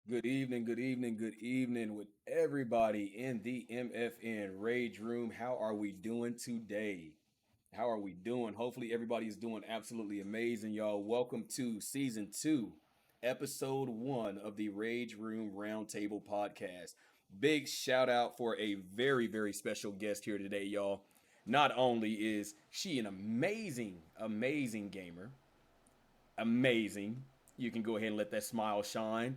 Good evening with everybody in the MFN Rage Room. How are we doing today? How are we doing? Hopefully, everybody is doing absolutely amazing, y'all. Welcome to season two, episode one of the Rage Room Roundtable podcast. Big shout out for a very special guest here today, y'all. Not only is she an amazing gamer, amazing. You can go ahead and let that smile shine.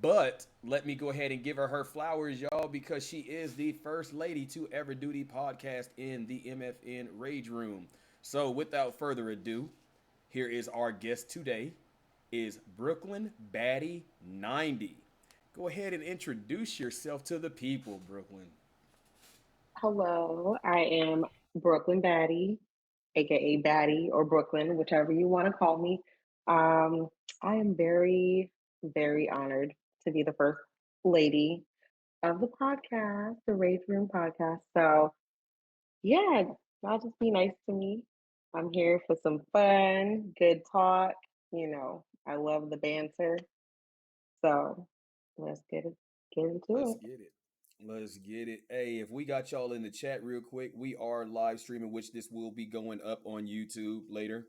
But let me go ahead and give her flowers, y'all, because she is the first lady to ever do the podcast in the MFN Rage Room. So without further ado, here is our guest today, is BrklynBaddie90. Go ahead and introduce yourself to the people, Brooklyn. Hello, I am Brooklyn Baddie, aka Baddie or Brooklyn, whichever you want to call me. Um, I am very honored to be the first lady of the podcast, the Rage Room podcast. So, yeah, y'all just be nice to me. I'm here for some fun, good talk. I love the banter. So, let's get into Let's it. get it. Let's get it. Hey, if we got y'all in the chat real quick, we are live streaming, which this will be going up on YouTube later.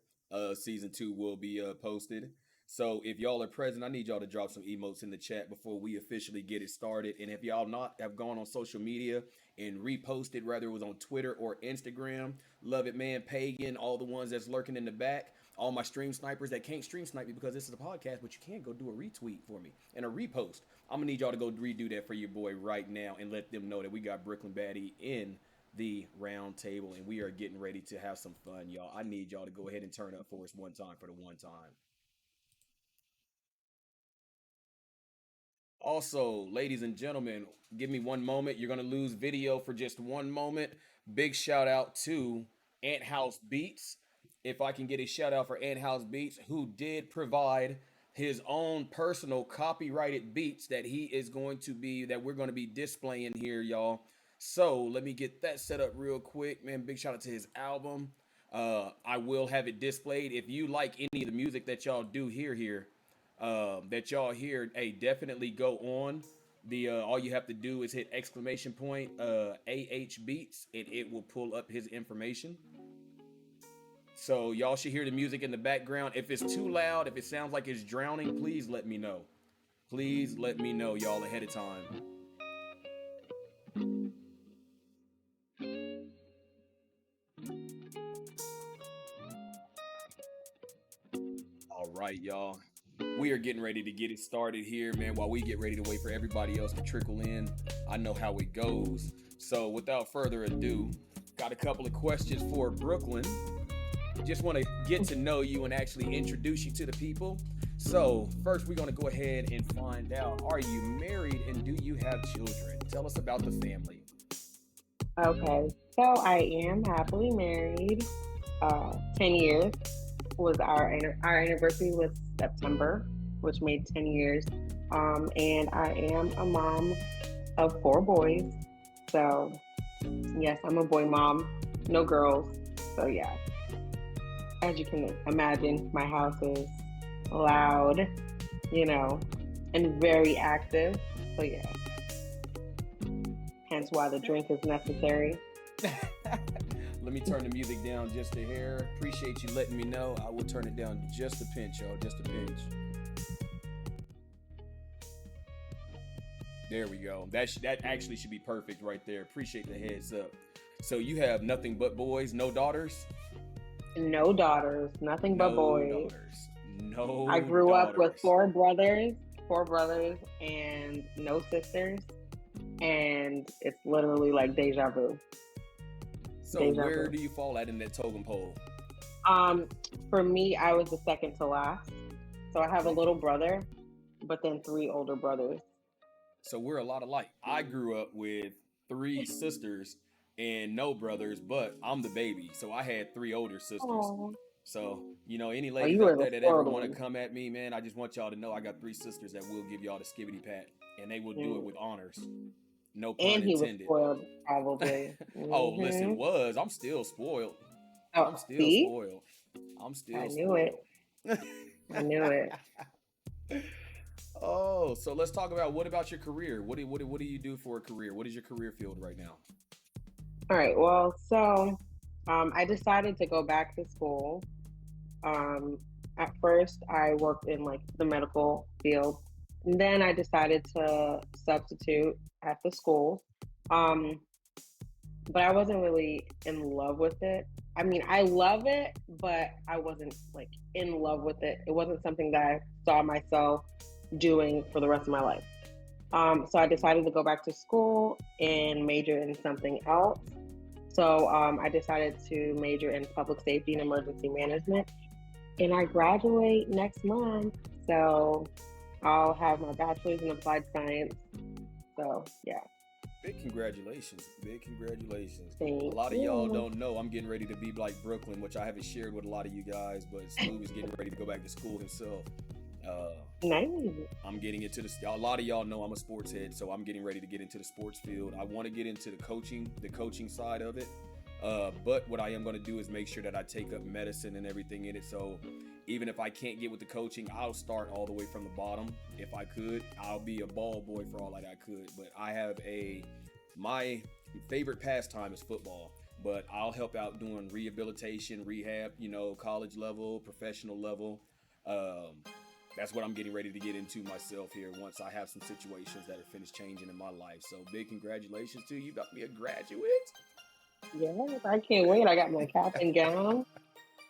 Season two will be posted. So if y'all are present, I need y'all to drop some emotes in the chat before we officially get it started. And if y'all not have gone on social media and reposted, whether it was on Twitter or Instagram, love it, man. Pagan, all the ones that's lurking in the back, all my stream snipers that can't stream snipe me because this is a podcast, but you can go do a retweet for me and a repost. I'm gonna need y'all to go redo that for your boy right now and let them know that we got Brooklyn Baddie in the round table and we are getting ready to have some fun, y'all. I need y'all to go ahead and turn up for us one time for the one time. Also, ladies and gentlemen, give me one moment. You're gonna lose video for just one moment. Big shout out to Ant House Beats. If I can get a shout out for Ant House Beats, who did provide his own personal copyrighted beats that we're going to be displaying here, y'all. So let me get that set up real quick, man. Big shout out to his album. I will have it displayed. If you like any of the music that y'all do that y'all hear, hey, definitely go on. All you have to do is hit exclamation point AH Beats and it will pull up his information. So y'all should hear the music in the background. If it's too loud, if it sounds like it's drowning, please let me know. Please let me know, y'all, ahead of time. All right, y'all. We are getting ready to get it started here, man. While we get ready to wait for everybody else to trickle in, I know how it goes. So without further ado, got a couple of questions for Brooklyn. Just want to get to know you and actually introduce you to the people. So first, we're going to go ahead and find out, are you married and do you have children? Tell us about the family. Okay, so I am happily married. 10 years was our anniversary was September, which made 10 years. And I am a mom of four boys. So yes, I'm a boy mom, no girls. So yeah, as you can imagine, my house is loud, you know, and very active. So yeah, hence why the drink is necessary. Let me turn the music down just a hair. Appreciate you letting me know. I will turn it down just a pinch, y'all. Just a pinch. There we go. That actually should be perfect right there. Appreciate the heads up. So you have nothing but boys, no daughters? No daughters, nothing but No boys. daughters. I No grew up with daughters. four brothers, and no sisters. And it's literally like deja vu. So Deja where vu. do you fall at in that totem pole? Um, for me, I was the second to last. So I have a little Okay. brother, but then three older brothers. So we're a lot alike. I grew up with three sisters and no brothers, but I'm the baby. So I had three older sisters. Oh, So, any oh, ladies you were out the there that ever spoiled want to one. come at me, man, I just want y'all to know I got three sisters that will give y'all the skibbity pat, and they will do it Mm. with honors. No pun And he was intended. spoiled, probably. Oh, listen, Hmm. I'm still spoiled. I'm Oh, still see, spoiled. I'm I still knew it. spoiled. I knew it. Oh, so let's talk about what about your career? What do you do for a career? What is your career field right now? All right. Well, so I decided to go back to school. Um, at first, I worked in like the medical field, and then I decided to substitute at the school. Um, but I wasn't really in love with it. I mean, I love it, but I wasn't like in love with it. It wasn't something that I saw myself doing for the rest of my life. So I decided to go back to school and major in something else. So I decided to major in public safety and emergency management, and I graduate next month. So I'll have my bachelor's in applied science. So yeah, Big congratulations. Big congratulations. A thank lot of y'all you. don't know I'm getting ready to be like Brooklyn, which I haven't shared with a lot of you guys, but Smooth is getting ready to go back to school himself. Uh, Nice. I'm getting into a lot of y'all know I'm a sports head, so I'm getting ready to get into the sports field. I want to get into the coaching side of it. But what I am going to do is make sure that I take up medicine and everything in it. So even if I can't get with the coaching, I'll start all the way from the bottom. If I could, I'll be a ball boy for all that I could. But my favorite pastime is football. But I'll help out doing rehabilitation, rehab, college level, professional level. Um, that's what I'm getting ready to get into myself here once I have some situations that are finished changing in my life. So big congratulations to you. You about to be a graduate. Yes, I can't wait. I got my cap and gown.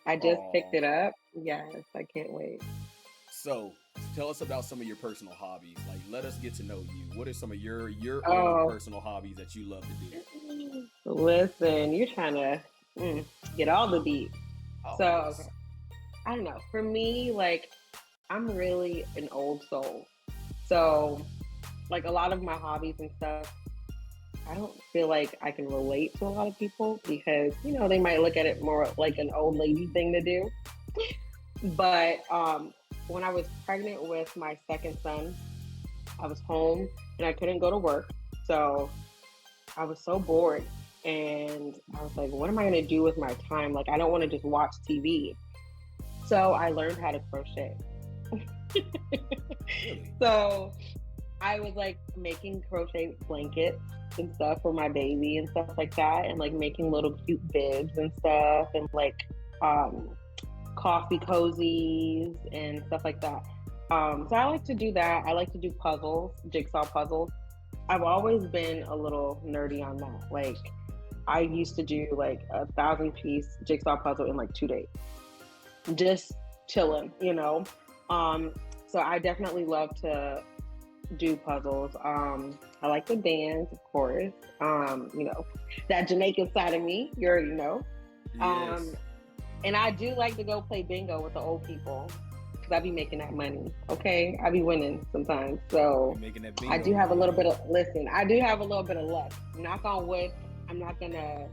I just picked Oh, it up. Yes, I can't wait. so tell us about some of your personal hobbies. Like, let us get to know you. What are some of your own Oh, personal hobbies that you love to do? listen, you're trying to mm, get all the deep. So, okay, Always. I don't know. For me, like, I'm really an old soul. So, like, a lot of my hobbies and stuff, I don't feel like I can relate to a lot of people because, they might look at it more like an old lady thing to do. But when I was pregnant with my second son, I was home and I couldn't go to work. So I was so bored. And I was like, what am I going to do with my time? Like, I don't want to just watch TV. So I learned how to crochet. Really? So I was like making crochet blankets and stuff for my baby and stuff like that, and like making little cute bibs and stuff, and like um, coffee cozies and stuff like that. So I like to do that. I like to do puzzles, jigsaw puzzles. I've always been a little nerdy on that. Like I used to do like 1,000 piece jigsaw puzzle in like 2 days, just chilling. Um, so I definitely love to do puzzles. I like to dance, of course. That Jamaican side of me, you already know. Um, Yes. and I do like to go play bingo with the old people because I be making that money. Okay, I be winning sometimes. You're So making that I bingo do have a money, little huh? bit of listen. I do have a little bit of luck. Knock on wood. I'm not gonna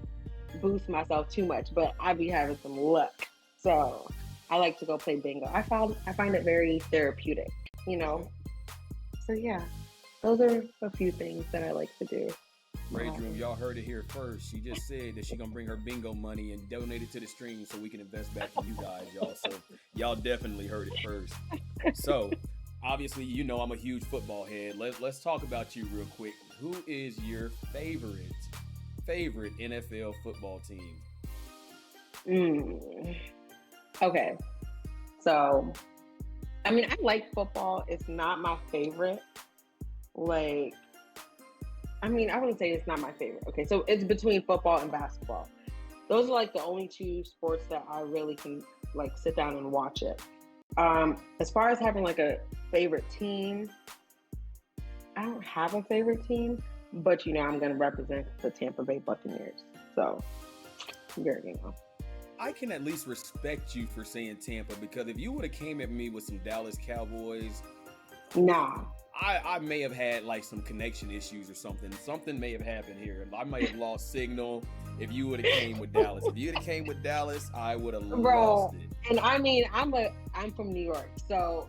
boost myself too much, but I be having some luck. So I like to go play bingo. I find it very therapeutic. You Okay. know. So yeah, those are a few things that I like to do. My Rage Room, hobby. y'all heard it here first. She just said that she gonna bring her bingo money and donate it to the stream so we can invest back in you guys, y'all. So y'all definitely heard it first. So obviously, I'm a huge football head. Let's talk about you real quick. Who is your favorite NFL football team? Mm. Okay, so I mean, I like football. It's not my favorite. Like, I mean, I wouldn't say it's not my favorite. Okay, so it's between football and basketball. Those are like the only two sports that I really can like sit down and watch it. As far as having like a favorite team, I don't have a favorite team, but I'm gonna represent the Tampa Bay Buccaneers. So you already know. I can at least respect you for saying Tampa because if you would have came at me with some Dallas Cowboys, we Nah, I may have had like some connection issues or something. Something may have happened here. I might have lost signal if you would have came with Dallas. If you would have came with Dallas, I would have lost bro. it. And I mean, I'm from New York, so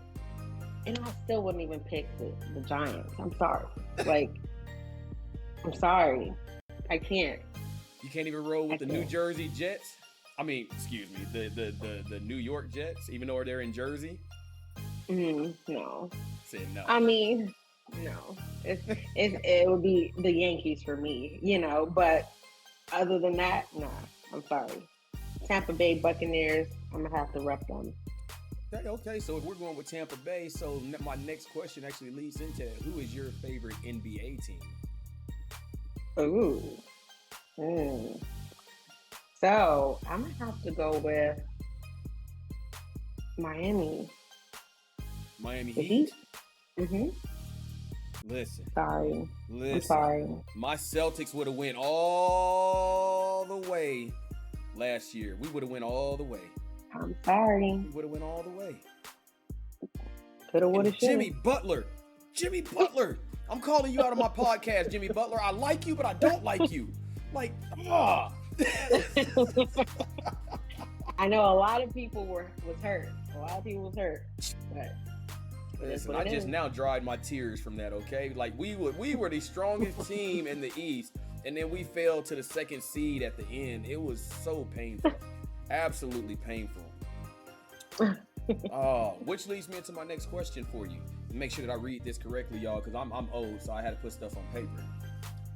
and I still wouldn't even pick the Giants. I'm sorry. Like, I'm sorry. I can't. You can't even roll I with the New can't. Jersey Jets. I mean, excuse me, the New York Jets, even though they're in Jersey. No. Said no. I mean, no, it would be the Yankees for me, you know. But other than that, nah, I'm sorry. Tampa Bay Buccaneers, I'm gonna have to rep them. Okay, so if we're going with Tampa Bay, so my next question actually leads into that. Who is your favorite NBA team? Ooh. Mm. So I'm gonna have to go with Miami. Miami The Heat? Mm-hmm. Listen. Sorry. Listen. I'm sorry. My Celtics would have went all the way last year. We would have went all the way. I'm sorry. We would have went all the way. Coulda, woulda, shoulda. Jimmy Butler. Jimmy Butler. I'm calling you out of my podcast, Jimmy Butler. I like you, but I don't like you. Like, ah. I know a lot of people was hurt. A lot of people was hurt. But listen, I just now dried my tears from that, okay? Like, we were the strongest team in the East, and then we fell to the second seed at the end. It was so painful. Absolutely painful. Which leads me into my next question for you. Make sure that I read this correctly, y'all, because I'm old, so I had to put stuff on paper.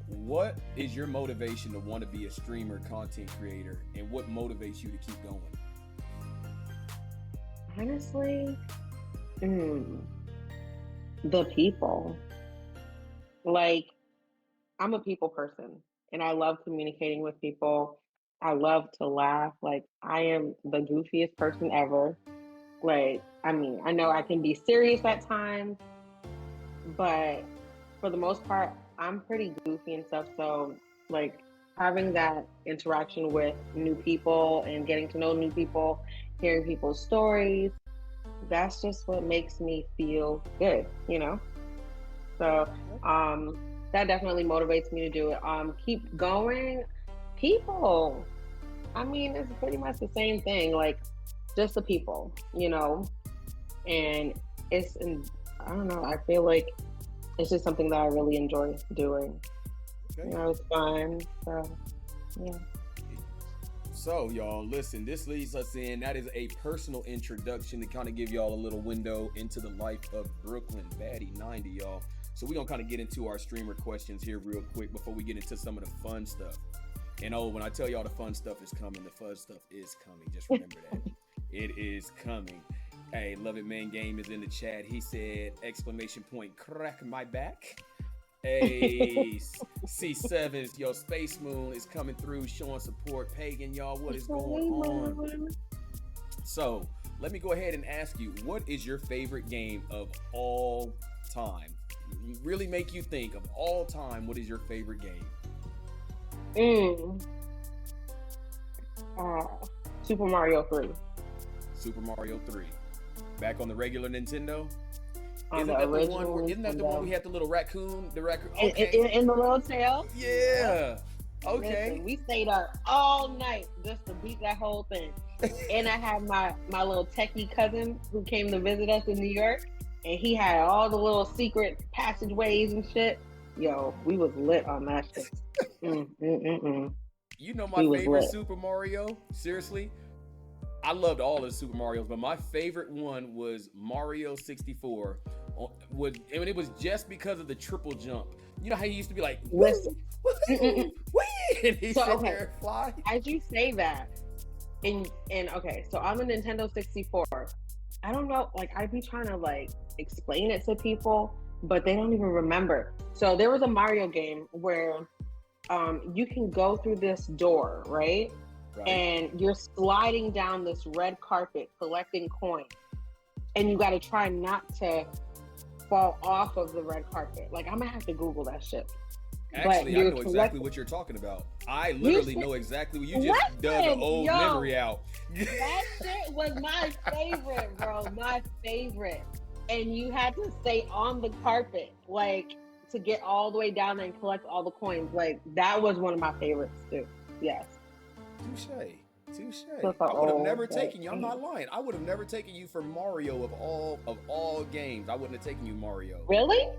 What is your motivation to want to be a streamer, content creator, and what motivates you to keep going? Honestly, the people. Like, I'm a people person, and I love communicating with people. I love to laugh. Like, I am the goofiest person ever. Like, I mean, I know I can be serious at times, but for the most part, I'm pretty goofy and stuff. So, like, having that interaction with new people and getting to know new people, hearing people's stories, that's just what makes me feel good, you know? So, that definitely motivates me to do it. Keep going. People, I mean, it's pretty much the same thing. Like, just the people, you know? And I don't know, I feel like it's just something that I really enjoy doing. Okay. You know, it's fun. So, yeah. So, y'all, listen, this leads us in. That is a personal introduction to kind of give y'all a little window into the life of BrklynBaddie90, y'all. So we're going to kind of get into our streamer questions here real quick before we get into some of the fun stuff. And when I tell y'all the fun stuff is coming, the fun stuff is coming. Just remember that. It is coming. Hey, Love It Man Game is in the chat. He said, ! Crack my back. Hey, C7's, yo, Space Moon is coming through, showing support. Pagan, y'all, what is going on? So, let me go ahead and ask you, what is your favorite game of all time? Really make you think of all time, what is your favorite game? Super Mario 3. Super Mario 3. Back on the regular Nintendo? Isn't that the one we had the little raccoon? The raccoon. Okay. In the little tail? Yeah. Okay. Listen, we stayed up all night just to beat that whole thing. And I had my little techie cousin who came to visit us in New York, and he had all the little secret passageways and shit. Yo, we was lit on that shit. You know my favorite Super Mario? Seriously? I loved all the Super Marios, but my favorite one was Mario 64. It was just because of the triple jump. You know how he used to be like, listen, and he sit there and fly? As you say that, and okay, so I'm a Nintendo 64. I don't know, like, I'd be trying to like explain it to people, but they don't even remember. So there was a Mario game where you can go through this door, right? And you're sliding down this red carpet collecting coins, and you got to try not to fall off of the red carpet. Like, I'm gonna have to Google that shit. Actually, I know exactly what you're talking about. I literally know exactly what you just dug the old memory out. That shit was my favorite, bro. My favorite. And you had to stay on the carpet, like, to get all the way down there and collect all the coins. Like, that was one of my favorites too. Yes. Touche. I would have never taken you. I'm not lying. I would have never taken you for Mario of all games. I wouldn't have taken you Mario. Really?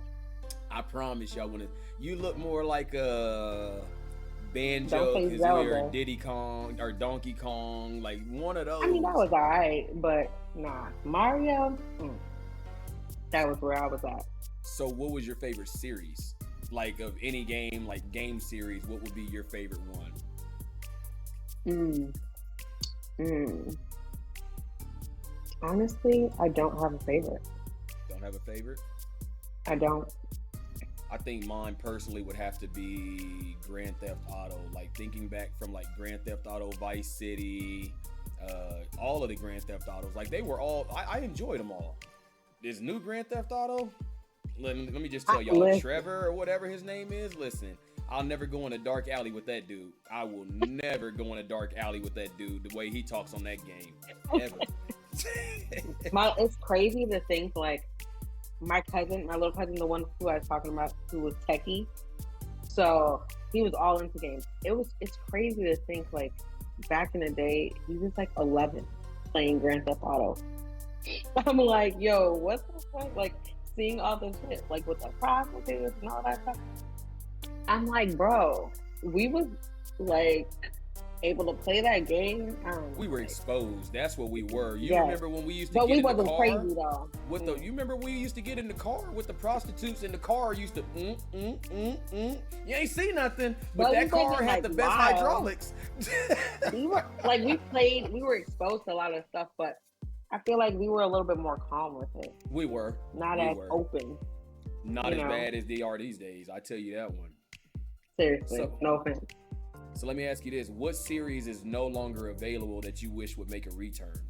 I promise you, I wouldn't. You look more like a Banjo-Kazooie or Diddy Kong or Donkey Kong, like one of those. I mean, that was alright, but nah, Mario. That was where I was at. So, what was your favorite series? Like of any game, like game series, what would be your favorite one? Mm, mm. Honestly, I don't have a favorite. Don't have a favorite? I don't. I think mine personally would have to be Grand Theft Auto. Like thinking back from like Grand Theft Auto Vice City, all of the Grand Theft Autos. Like they were all, I enjoyed them all. This new Grand Theft Auto, let me just tell y'all, Listen, Trevor or whatever his name is, listen, I'll never go in a dark alley with that dude. I will never go in a dark alley with that dude the way he talks on that game. Ever. it's crazy to think like my little cousin, the one who I was talking about, who was techie. So he was all into games. It's crazy to think like back in the day, he was like 11 playing Grand Theft Auto. I'm like, yo, what the fuck? Like seeing all this shit, like with the prostitutes and all that stuff. I'm like, bro, we was like able to play that game. We were Like, exposed. That's what we were. You yeah. remember when we used to But get we in the wasn't car crazy though. with the? You remember we used to get in the car with the prostitutes in the car. Used to You ain't see nothing, but But that we car wasn't had like the best wild. hydraulics. We were like we were exposed to a lot of stuff, but I feel like we were a little bit more calm with it. We were Not We as were. open. Not You as know. bad as they are these days. I tell you that one. Seriously. So- No offense. So let me ask you this: what series is no longer available that you wish would make a return?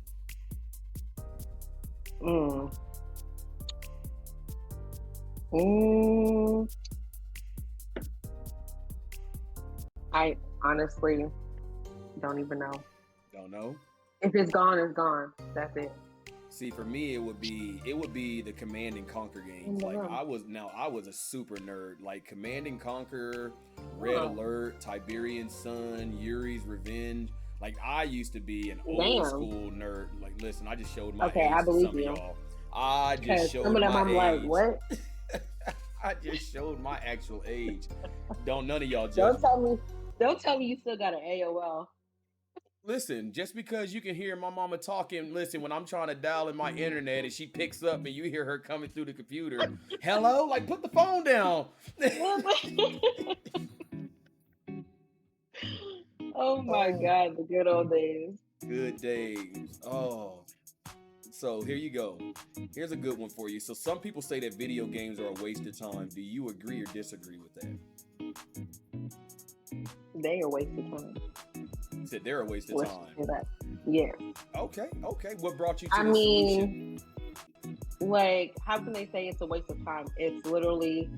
Mm. Mm. I honestly don't even know. Don't know. If it's gone, it's gone. That's it. See, for me, it would be the Command and Conquer games. Like I was a super nerd. Like Command and Conquer, Red Huh. Alert, Tiberian Sun, Yuri's Revenge. Like I used to be an old Damn. school nerd. Like listen, I just showed my Okay, age I to believe some of you. y'all. I just Because showed some of them my I'm age. like, what? I just showed my actual age. Don't none of y'all judge Don't me. tell me you still got an AOL. Listen, just because you can hear my mama talking, listen, when I'm trying to dial in my internet and she picks up and you hear her coming through the computer, hello? Like, put the phone down. Oh my God, the good old days. Good days. Oh. So here you go. Here's a good one for you. So some people say that video games are a waste of time. Do you agree or disagree with that? They are wasted time. You said they're a waste of Let's time. do that. Yeah. Okay. What brought you to I the solution? mean, like, how can they say it's a waste of time? It's literally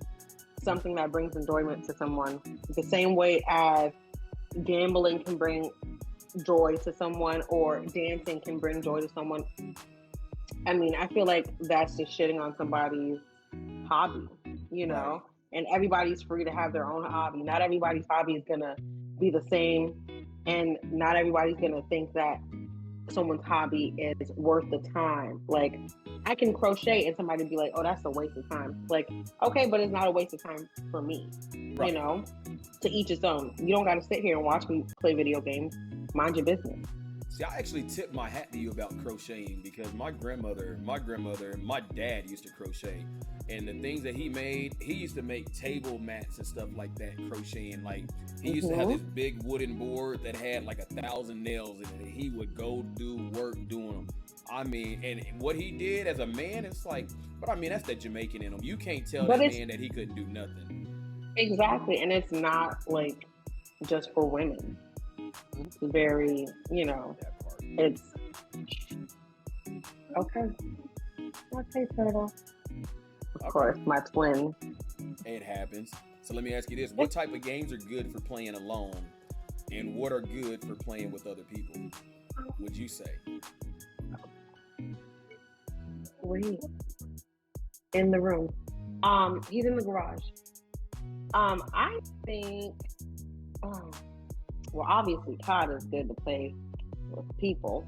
something that brings enjoyment to someone. The same way as gambling can bring joy to someone or dancing can bring joy to someone. I mean, I feel like that's just shitting on somebody's hobby, you know? And everybody's free to have their own hobby. Not everybody's hobby is going to be the same. And not everybody's going to think that someone's hobby is worth the time. Like, I can crochet and somebody be like, oh, that's a waste of time. Like, okay, but it's not a waste of time for me, you know? To each its own. You don't got to sit here and watch me play video games. Mind your business. See, I actually tip my hat to you about crocheting because my grandmother, and my dad used to crochet. And the things that he made, he used to make table mats and stuff like that, crocheting. Like, he used to have this big wooden board that had like 1,000 nails in it. And he would go do work doing them. I mean, and what he did as a man, it's like, but I mean, that's the Jamaican in him. You can't tell that man that he couldn't do nothing. Exactly. And it's not like just for women. It's very, you know, it's okay. Okay, Turtle. Of course, my twin. It happens. So let me ask you this. What type of games are good for playing alone? And what are good for playing with other people? Would you say? Wait. In the room. He's in the garage. I think well, obviously COD is good to play with people.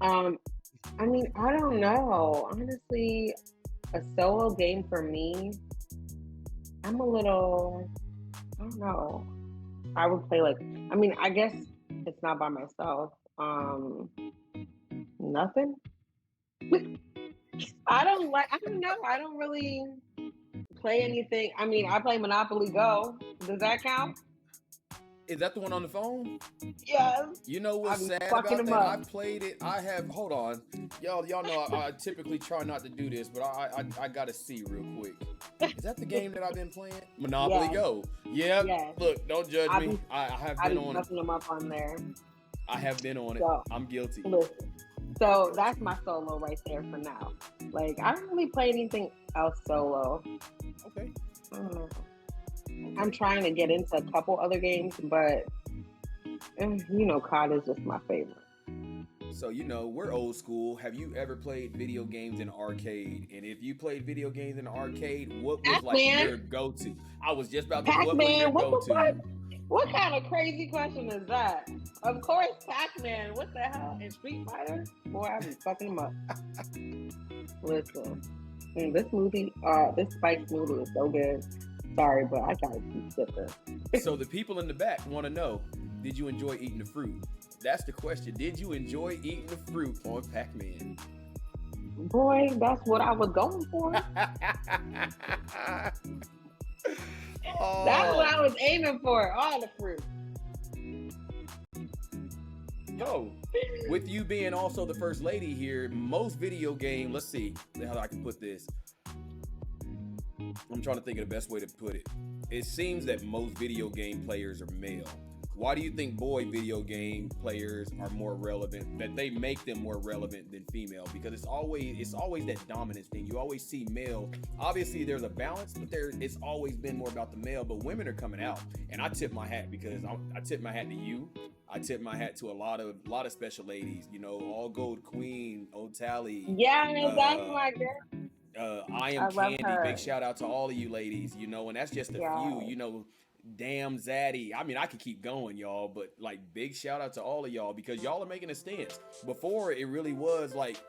I mean, I don't know. Honestly, a solo game for me, I'm a little, I don't know. I would play like, I mean, I guess it's not by myself. Nothing. I don't know. I don't really play anything. I mean, I play Monopoly Go. Does that count? Is that the one on the phone? Yes. You know I what's be sad fucking about them that? up. I've played it. I have. Hold on, y'all know I typically try not to do this, but I gotta see real quick. Is that the game that I've been playing? Monopoly Yes. Go. Yep. Yes. Look, don't judge I me. be I have I been be on it. fucking them up on there. I have been on it. So I'm guilty. listen. So that's my solo right there for now. Like I don't really play anything else solo. Okay. I don't know. Okay. I'm trying to get into a couple other games, but you know, COD is just my favorite. So, you know, we're old school. Have you ever played video games in an arcade? And if you played video games in an arcade, what was like Pac-Man. your go-to? I was just about to. What was Pac-Man, your what the go-to? fuck? What kind of crazy question is that? Of course, Pac-Man. What the hell? And Street Fighter? Boy, I be fucking them up. Listen, this Spike smoothie is so good. Sorry, but I gotta keep sipping. So the people in the back want to know, did you enjoy eating the fruit? That's the question. Did you enjoy eating the fruit on Pac-Man? Boy, that's what I was going for. Oh. That's what I was aiming for. All the fruit. So, with you being also the first lady here, most video game, let's see how I can put this. I'm trying to think of the best way to put it. It seems that most video game players are male. Why do you think boy video game players are more relevant, that they make them more relevant than female? Because it's always that dominance thing. You always see male. Obviously there's a balance, but it's always been more about the male, but women are coming out. And I tip my hat because I tip my hat to you. I tip my hat to a lot of special ladies, you know, All Gold Queen, O'Tally. Yeah, that's my girl. I am Candy. Her. Big shout out to all of you ladies, you know, and that's just a few, you know. Damn Zaddy. I mean, I could keep going, y'all, but like big shout out to all of y'all because y'all are making a stance. Before it really was like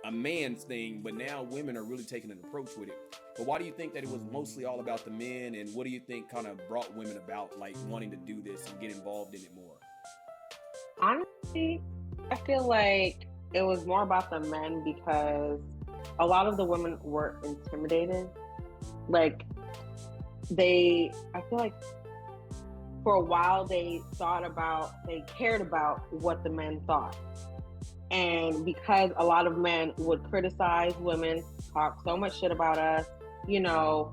a man's thing, but now women are really taking an approach with it. But why do you think that it was mostly all about the men, and what do you think kind of brought women about like wanting to do this and get involved in it more? Honestly, I feel like it was more about the men because a lot of the women were intimidated. Like I feel like for a while they cared about what the men thought. And because a lot of men would criticize women, talk so much shit about us, you know,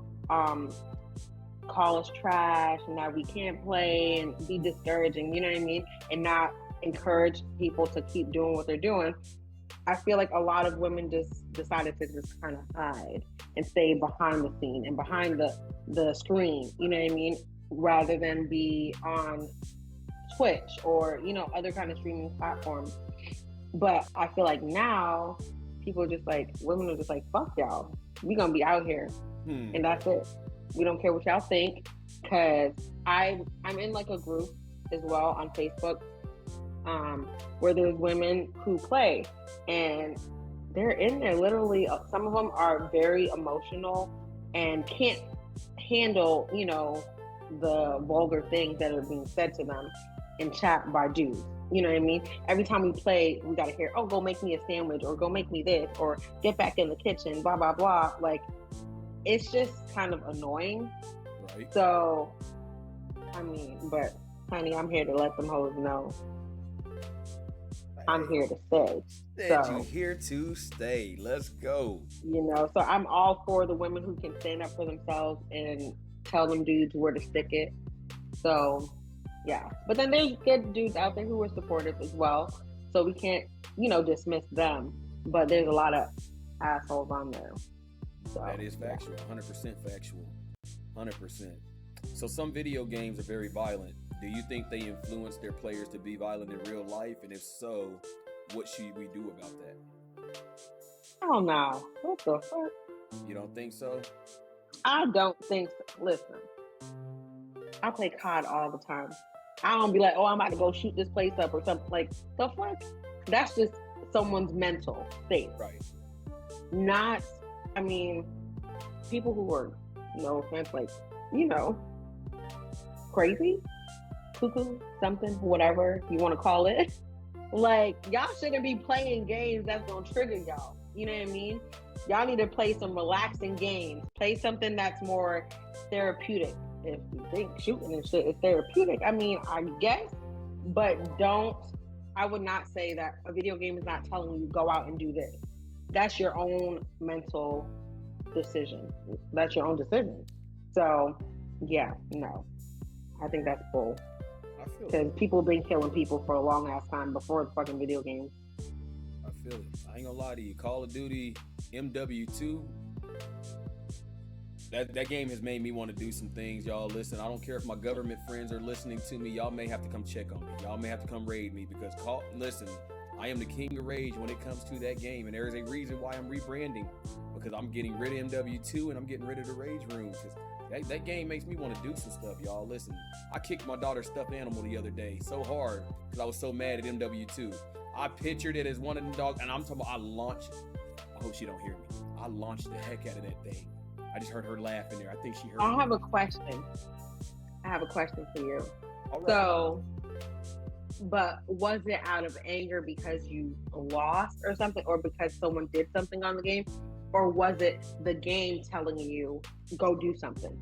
call us trash and that we can't play and be discouraging, you know what I mean? And not encourage people to keep doing what they're doing. I feel like a lot of women just decided to just kind of hide and stay behind the scene and behind the screen, you know what I mean? Rather than be on Twitch or, you know, other kind of streaming platforms. But I feel like now people are just like, women are just like, fuck y'all. We gonna be out here. And that's it. We don't care what y'all think. Cause I'm in like a group as well on Facebook where there's women who play and they're in there literally. Some of them are very emotional and can't handle, you know, the vulgar things that are being said to them in chat by dudes. You know what I mean? Every time we play, we gotta hear, oh, go make me a sandwich or go make me this or get back in the kitchen, blah, blah, blah. Like, it's just kind of annoying. Right. So, I mean, but honey, I'm here to let them hoes know. I'm here to stay. You're here to stay. Let's go. You know, so I'm all for the women who can stand up for themselves and tell them dudes where to stick it. So, yeah. But then there's good dudes out there who are supportive as well. So we can't, you know, dismiss them. But there's a lot of assholes on there. So, that is factual. 100% factual. 100%. So some video games are very violent. Do you think they influence their players to be violent in real life? And if so, what should we do about that? I don't know. What the fuck? You don't think so? I don't think so. Listen, I play COD all the time. I don't be like, oh, I'm about to go shoot this place up or something. Like, the fuck? That's just someone's mental state. Right. Not, I mean, people who are, no offense, like, you know, crazy, cuckoo, something, whatever you want to call it. Like, y'all shouldn't be playing games that's gonna trigger y'all. You know what I mean? Y'all need to play some relaxing games. Play something that's more therapeutic. If you think shooting and shit is therapeutic, I mean, I guess, but I would not say that a video game is not telling you go out and do this. That's your own mental decision. That's your own decision. So, yeah, no. I think that's bull. Because people been killing people for a long ass time before the fucking video games. I feel it. I ain't gonna lie to you. Call of Duty MW2. That game has made me want to do some things, y'all. Listen, I don't care if my government friends are listening to me. Y'all may have to come check on me. Y'all may have to come raid me because listen, I am the king of rage when it comes to that game, and there is a reason why I'm rebranding, because I'm getting rid of MW2 and I'm getting rid of the rage room, because that game makes me want to do some stuff, y'all. Listen, I kicked my daughter's stuffed animal the other day so hard because I was so mad at MW2. I pictured it as one of them dogs, and I'm talking about I launched. I hope she don't hear me. I launched the heck out of that thing. I just heard her laugh in there. I think she heard me. I have a question for you. All right. So, but was it out of anger because you lost or something, or because someone did something on the game? Or was it the game telling you, go do something?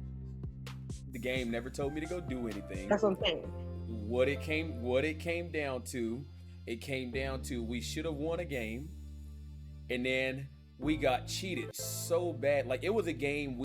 The game never told me to go do anything. That's what I'm saying. What it came down to, we should have won a game, and then we got cheated so bad. Like, it was a game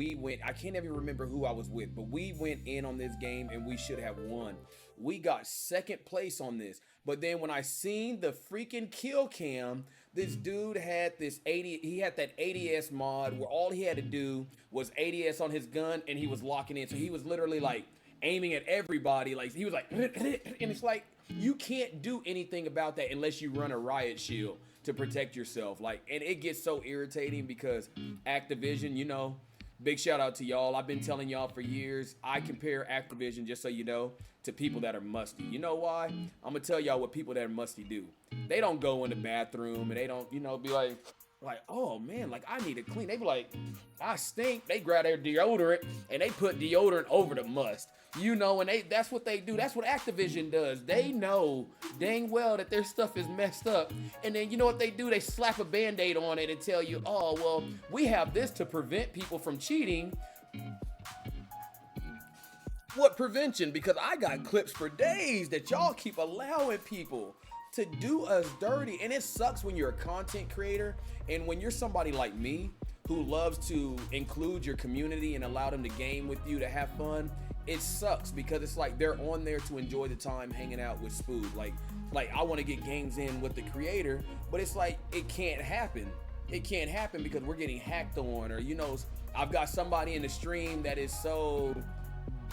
I can't even remember who I was with, but we went in on this game and we should have won. We got second place on this. But then when I seen the freaking kill cam, this dude had he had that ADS mod where all he had to do was ADS on his gun and he was locking in. So he was literally like aiming at everybody. Like, he was like, and it's like, you can't do anything about that unless you run a riot shield to protect yourself. Like, and it gets so irritating because Activision, you know, big shout out to y'all. I've been telling y'all for years, I compare Activision, just so you know, to people that are musty. You know why? I'm gonna tell y'all what people that are musty do. They don't go in the bathroom and they don't, you know, be like, oh man, like I need to clean. They be like, I stink. They grab their deodorant and they put deodorant over the must. You know, and that's what they do. That's what Activision does. They know dang well that their stuff is messed up. And then you know what they do? They slap a Band-Aid on it and tell you, oh, well, we have this to prevent people from cheating. What prevention? Because I got clips for days that y'all keep allowing people to do us dirty. And it sucks when you're a content creator and when you're somebody like me who loves to include your community and allow them to game with you, to have fun. It sucks because it's like they're on there to enjoy the time hanging out with Spood. Like I want to get games in with the creator, but it's like it can't happen. It can't happen because we're getting hacked on, or you know, I've got somebody in the stream that is so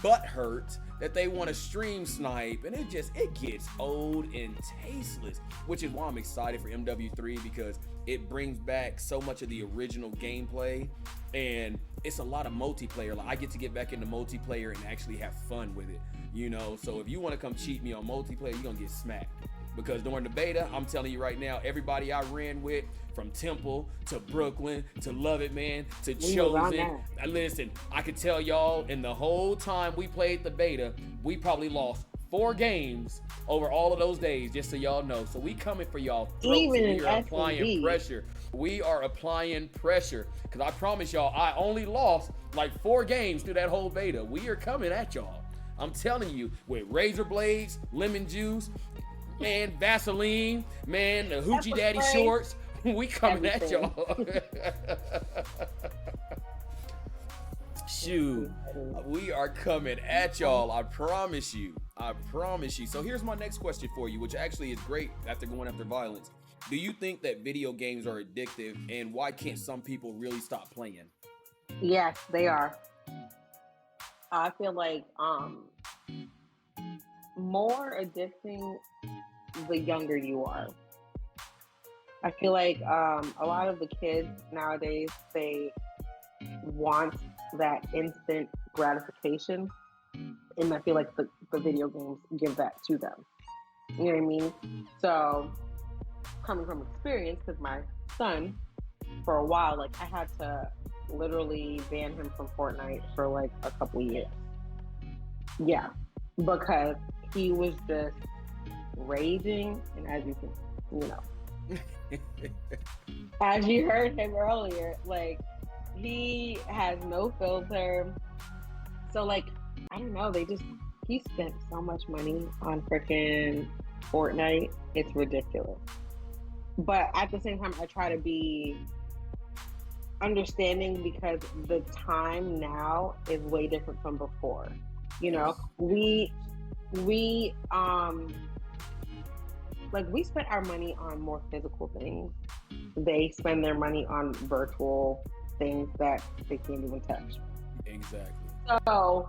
butthurt that they want to stream snipe, and it gets old and tasteless, which is why I'm excited for MW3 because it brings back so much of the original gameplay, and it's a lot of multiplayer. Like, I get to get back into multiplayer and actually have fun with it, you know. So if you want to come cheat me on multiplayer, you're gonna get smacked, because during the beta, I'm telling you right now, everybody I ran with, from Temple to Brooklyn to Love It Man to Chosen, listen, I could tell y'all, in the whole time we played the beta, we probably lost 4 games over all of those days, just so y'all know. So we coming for y'all throats. We are applying pressure. We are applying pressure, because I promise y'all, I only lost like 4 games through that whole beta. We are coming at y'all. I'm telling you, with razor blades, lemon juice, man, Vaseline, man, the Hoochie Daddy shorts. We coming at y'all. Shoot, we are coming at y'all. I promise you. I promise you. So here's my next question for you, which actually is great after going after violence. Do you think that video games are addictive, and why can't some people really stop playing? Yes, they are. I feel like more addicting the younger you are. I feel like a lot of the kids nowadays, they want that instant gratification, and I feel like the video games give that to them. You know what I mean? So, coming from experience, because my son, for a while, like, I had to literally ban him from Fortnite for like a couple years. Yeah, because he was just raging, and as you can, you know, As you heard him earlier, like he has no filter. So like I don't know, they just he spent so much money on freaking Fortnite. It's ridiculous. But at the same time, I try to be understanding because the time now is way different from before. You know, Yes. we like we spent our money on more physical things. They spend their money on virtual things that they can't even touch. Exactly. So,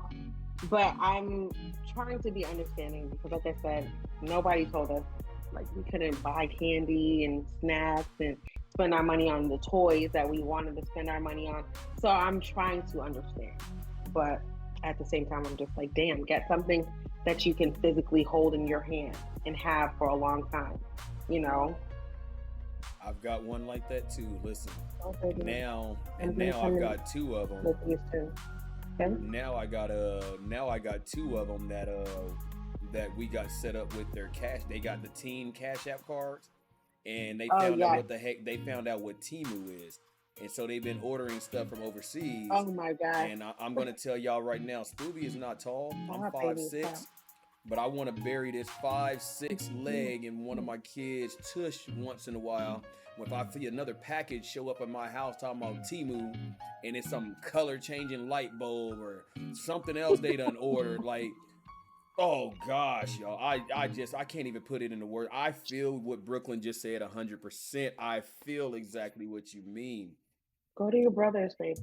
but I'm trying to be understanding because, like I said, nobody told us like we couldn't buy candy and snacks and spend our money on the toys that we wanted to spend our money on. So I'm trying to understand, but at the same time, I'm just like, damn, get something that you can physically hold in your hand and have for a long time. You know. I've got one like that too. Listen, Okay, and dude. now I've Coming got two of them. with you soon. Okay. Now I got two of them that we got set up with their cash. They got the Team Cash App cards, and they Oh found out yes. what the heck they found out what Timu is, and so they've been ordering stuff from overseas. Oh my gosh. And I'm gonna tell y'all right now, Spooby is not tall. I'm Stop, five baby. Stop. six, but I want to bury this 5'6" leg in one of my kids' tush once in a while. If I see another package show up at my house talking about Timu, and it's some color changing light bulb or something else they done ordered, like, oh gosh, y'all, I can't even put it into words. I feel what Brooklyn just said 100%. I feel exactly what you mean. Go to your brother's, babe.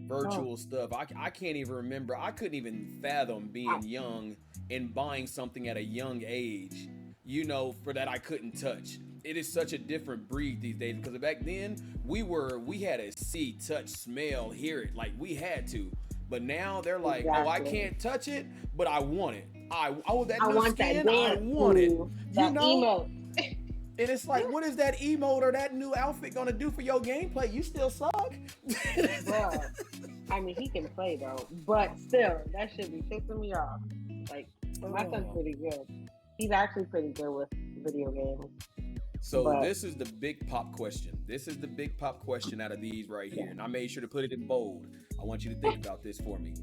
Go. Virtual stuff. I can't even remember. I couldn't even fathom being Ah, young and buying something at a young age, for that I couldn't touch. It is such a different breed these days because back then we had to see, touch, smell, hear it. Like we had to. But now they're like, oh, I exactly. can't touch it, but I want it. That I new want that skin, I dance want it. move, You that know? emote. And it's like, what is that emote or that new outfit gonna do for your gameplay? You still suck. Bro, I mean, he can play though, but still, that should be pissing me off. Like, my son's Oh. pretty good. He's actually pretty good with video games. So But this is the big pop question. This is the big pop question out of these right here. yeah. And I made sure to put it in bold. I want you to think about this for me.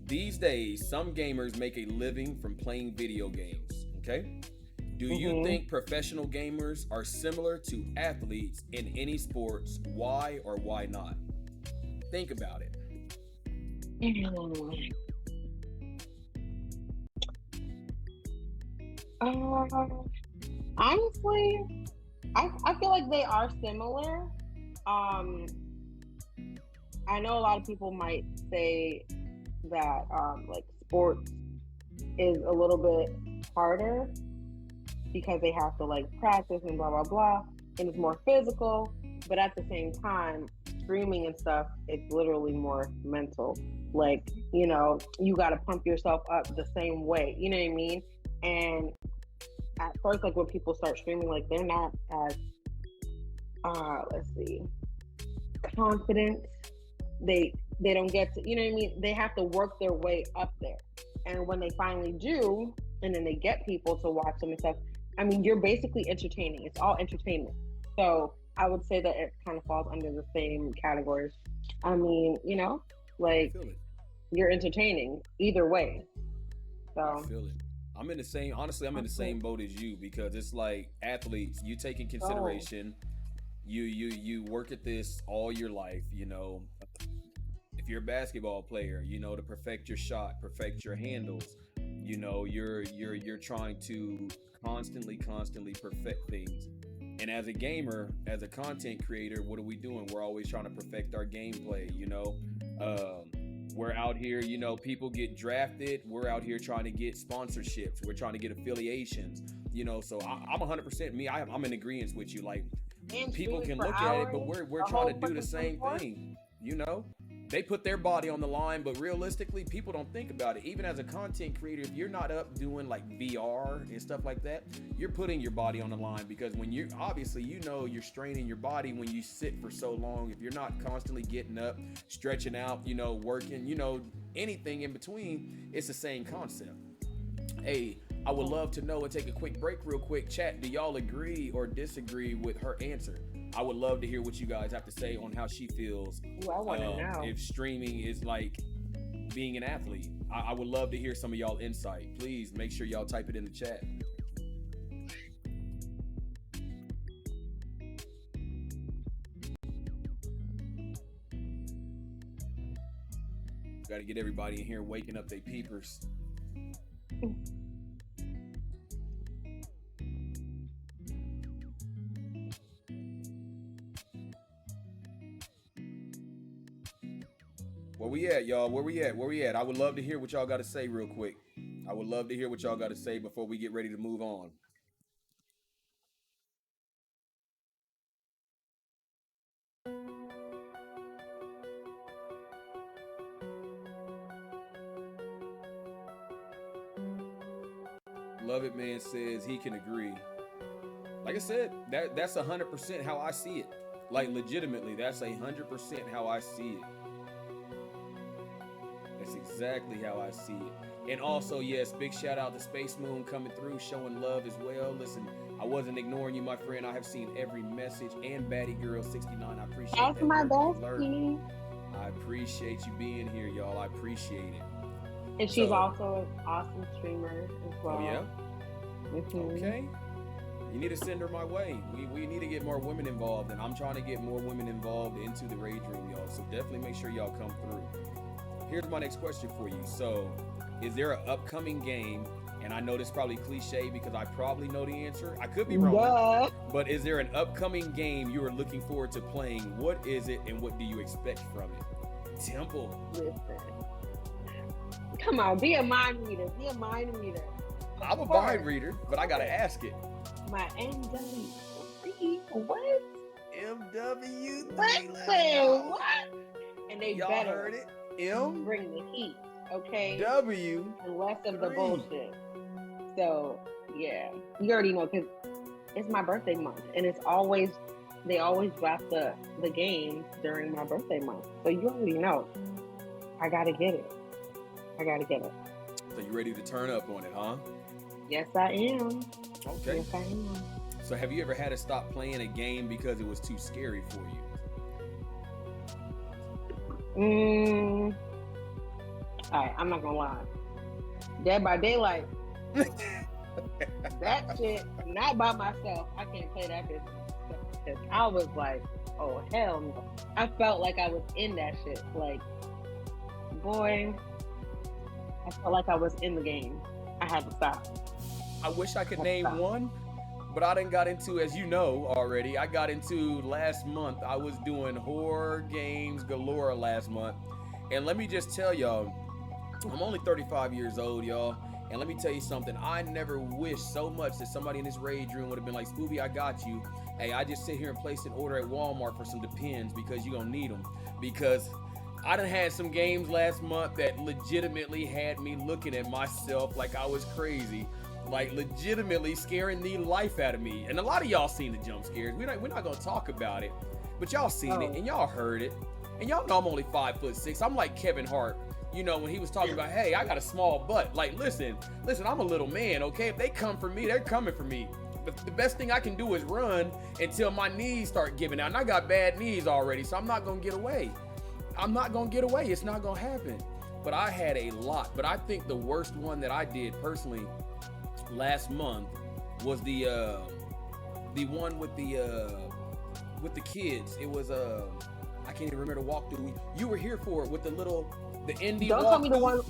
These days, some gamers make a living from playing video games. Okay? Do you think professional gamers are similar to athletes in any sports? Why or why not? Think about it. Uh, honestly, I feel like they are similar. Um, I know a lot of people might say that like sports is a little bit harder because they have to like practice and blah blah blah, and it's more physical. But at the same time, streaming and stuff, it's literally more mental. Like you got to pump yourself up the same way. You know what I mean? And at first, like when people start streaming, like they're not as let's see, confident. They don't get to, you know what I mean? They have to work their way up there. And when they finally do, and then they get people to watch them and stuff, I mean, you're basically entertaining. It's all entertainment. So I would say that it kind of falls under the same categories. I mean, I like feel it. you're entertaining either way. I So feel it. I'm in the okay. same boat as you because it's like athletes, you take in Oh, consideration, you work at this all your life, if you're a basketball player, to perfect your shot, perfect your handles, you're trying to constantly perfect things. And as a gamer, as a content creator, what are we doing? We're always trying to perfect our gameplay. We're out here, people get drafted. We're out here trying to get sponsorships. We're trying to get affiliations, so I'm 100% me. I'm in agreement with you. Like, and people streaming can for look at it, but hours, we're a trying to whole do the freaking same 24. thing. You know, they put their body on the line, but realistically, people don't think about it. Even as a content creator, if you're not up doing like VR and stuff like that, you're putting your body on the line because when you're obviously, you're straining your body when you sit for so long. If you're not constantly getting up, stretching out, working, anything in between, it's the same concept. Hey, I would love to know and take a quick break real quick. Chat, do y'all agree or disagree with her answer? I would love to hear what you guys have to say on how she feels. Ooh, I want to know. If streaming is like being an athlete. I would love to hear some of y'all insight. Please make sure y'all type it in the chat. Got to get everybody in here waking up their peepers. Where we at, y'all? Where we at? Where we at? I would love to hear what y'all got to say real quick. I would love to hear what y'all got to say before we get ready to move on. Love It Man says he can agree. Like I said, that's 100% how I see it. Like legitimately, that's 100% how I see it. That's exactly how I see it. And also, yes, big shout out to Space Moon coming through, showing love as well. Listen, I wasn't ignoring you, my friend. I have seen every message. And Baddie Girl 69, I appreciate that. That's my bestie. I appreciate you being here, y'all. I appreciate it. And she's also an awesome streamer as well. Oh, yeah? Mm-hmm. Okay. You need to send her my way. We need to get more women involved, and I'm trying to get more women involved into the Rage Room, y'all. So definitely make sure y'all come through. Here's my next question for you. So, is there an upcoming game? And I know this is probably cliche because I probably know the answer. I could be wrong. Yeah. But is there an upcoming game you are looking forward to playing? What is it, and what do you expect from it? Temple. Listen. Come on, be a mind reader. Be a mind reader. I'm a mind reader, but I gotta ask it. My MW3. What? MW3. Listen, what? And they y'all better heard it. M bring the heat, okay? W and less of the 3. bullshit. So yeah, you already know because it's my birthday month, and it's always they always drop the games during my birthday month. So you already know. I gotta get it. I gotta get it. So you ready to turn up on it, huh? Yes, I am. Okay. Yes, I am. So have you ever had to stop playing a game because it was too scary for you? All right, I'm not gonna lie. Dead by Daylight. That shit, not by myself. I can't play that business. Because I was like, oh hell no. I felt like I was in that shit. Like, boy, I felt like I was in the game. I had to stop. I wish I could name one, but I done got into, as you know already, I got into last month. I was doing horror games galore last month. And let me just tell y'all, I'm only 35 years old, y'all. And let me tell you something. I never wished so much that somebody in this Rage Room would have been like, Spooby, I got you. Hey, I just sit here and place an order at Walmart for some Depends because you're going to need them. Because I done had some games last month that legitimately had me looking at myself like I was crazy. Like legitimately scaring the life out of me. And a lot of y'all seen the jump scares. We're not going to talk about it. But y'all seen it and y'all heard it. And y'all know I'm only 5'6". I'm like Kevin Hart. You know, when he was talking about, hey, I got a small butt. Like, listen, I'm a little man, okay? If they come for me, they're coming for me. But the best thing I can do is run until my knees start giving out. And I got bad knees already, so I'm not going to get away. I'm not going to get away. It's not going to happen. But I had a lot. But I think the worst one that I did personally last month was the one with the kids. It was, I can't even remember the walkthrough. You were here for it with the indie. Don't tell me the one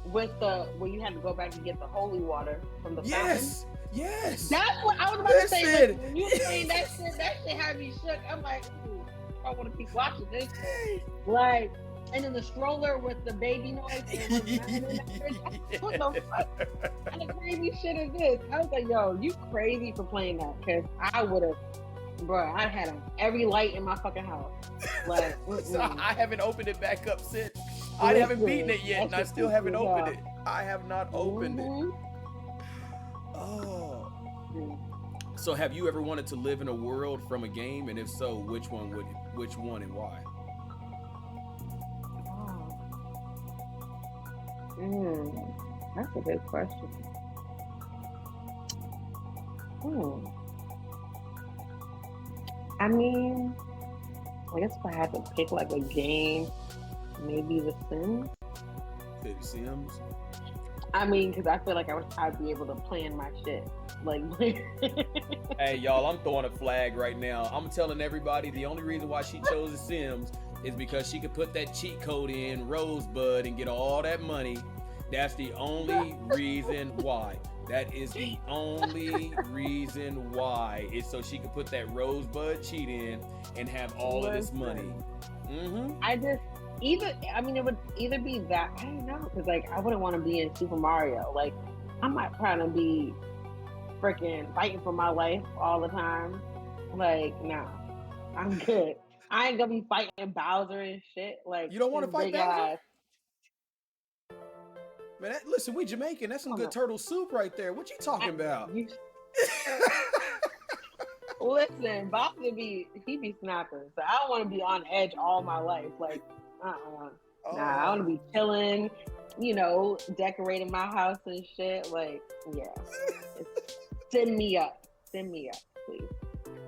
with where you had to go back and get the holy water from the fountain. Yes. That's what I was about to say. Like, when you saying that shit had me shook. I'm like, ooh, I want to keep watching this shit. Like, and then the stroller with the baby noise. What the fuck kind of crazy shit is this? I was like, yo, you crazy for playing that? Because I would have. Bro, I had every light in my fucking house. Like, so I haven't opened it back up since. I haven't beaten it yet, and I still haven't opened it. I have not opened it. Oh. So, have you ever wanted to live in a world from a game, and if so, which one and why? That's a good question. Hmm. I mean, I guess if I had to pick like a game, maybe The Sims. The Sims. I mean, because I feel like I'd be able to plan my shit. Like, Hey, y'all, I'm throwing a flag right now. I'm telling everybody the only reason why she chose The Sims is because she could put that cheat code in Rosebud and get all that money. That's the only reason why. That is the only reason why. Is so she could put that Rosebud cheat in and have all of this money. Mm-hmm. I just I mean, it would either be that, I don't know, because like I wouldn't want to be in Super Mario. Like, I might probably be freaking fighting for my life all the time. Like, no, I'm good. I ain't gonna be fighting Bowser and shit. Like, You don't want his to fight big Bowser? ass. Man, listen, we Jamaican. That's some good turtle soup right there. What you talking about? Listen, Bowser he be snapping. So I don't want to be on edge all my life. Like, Nah, I want to be chilling, decorating my house and shit. Like, yeah. Send me up. Send me up, please.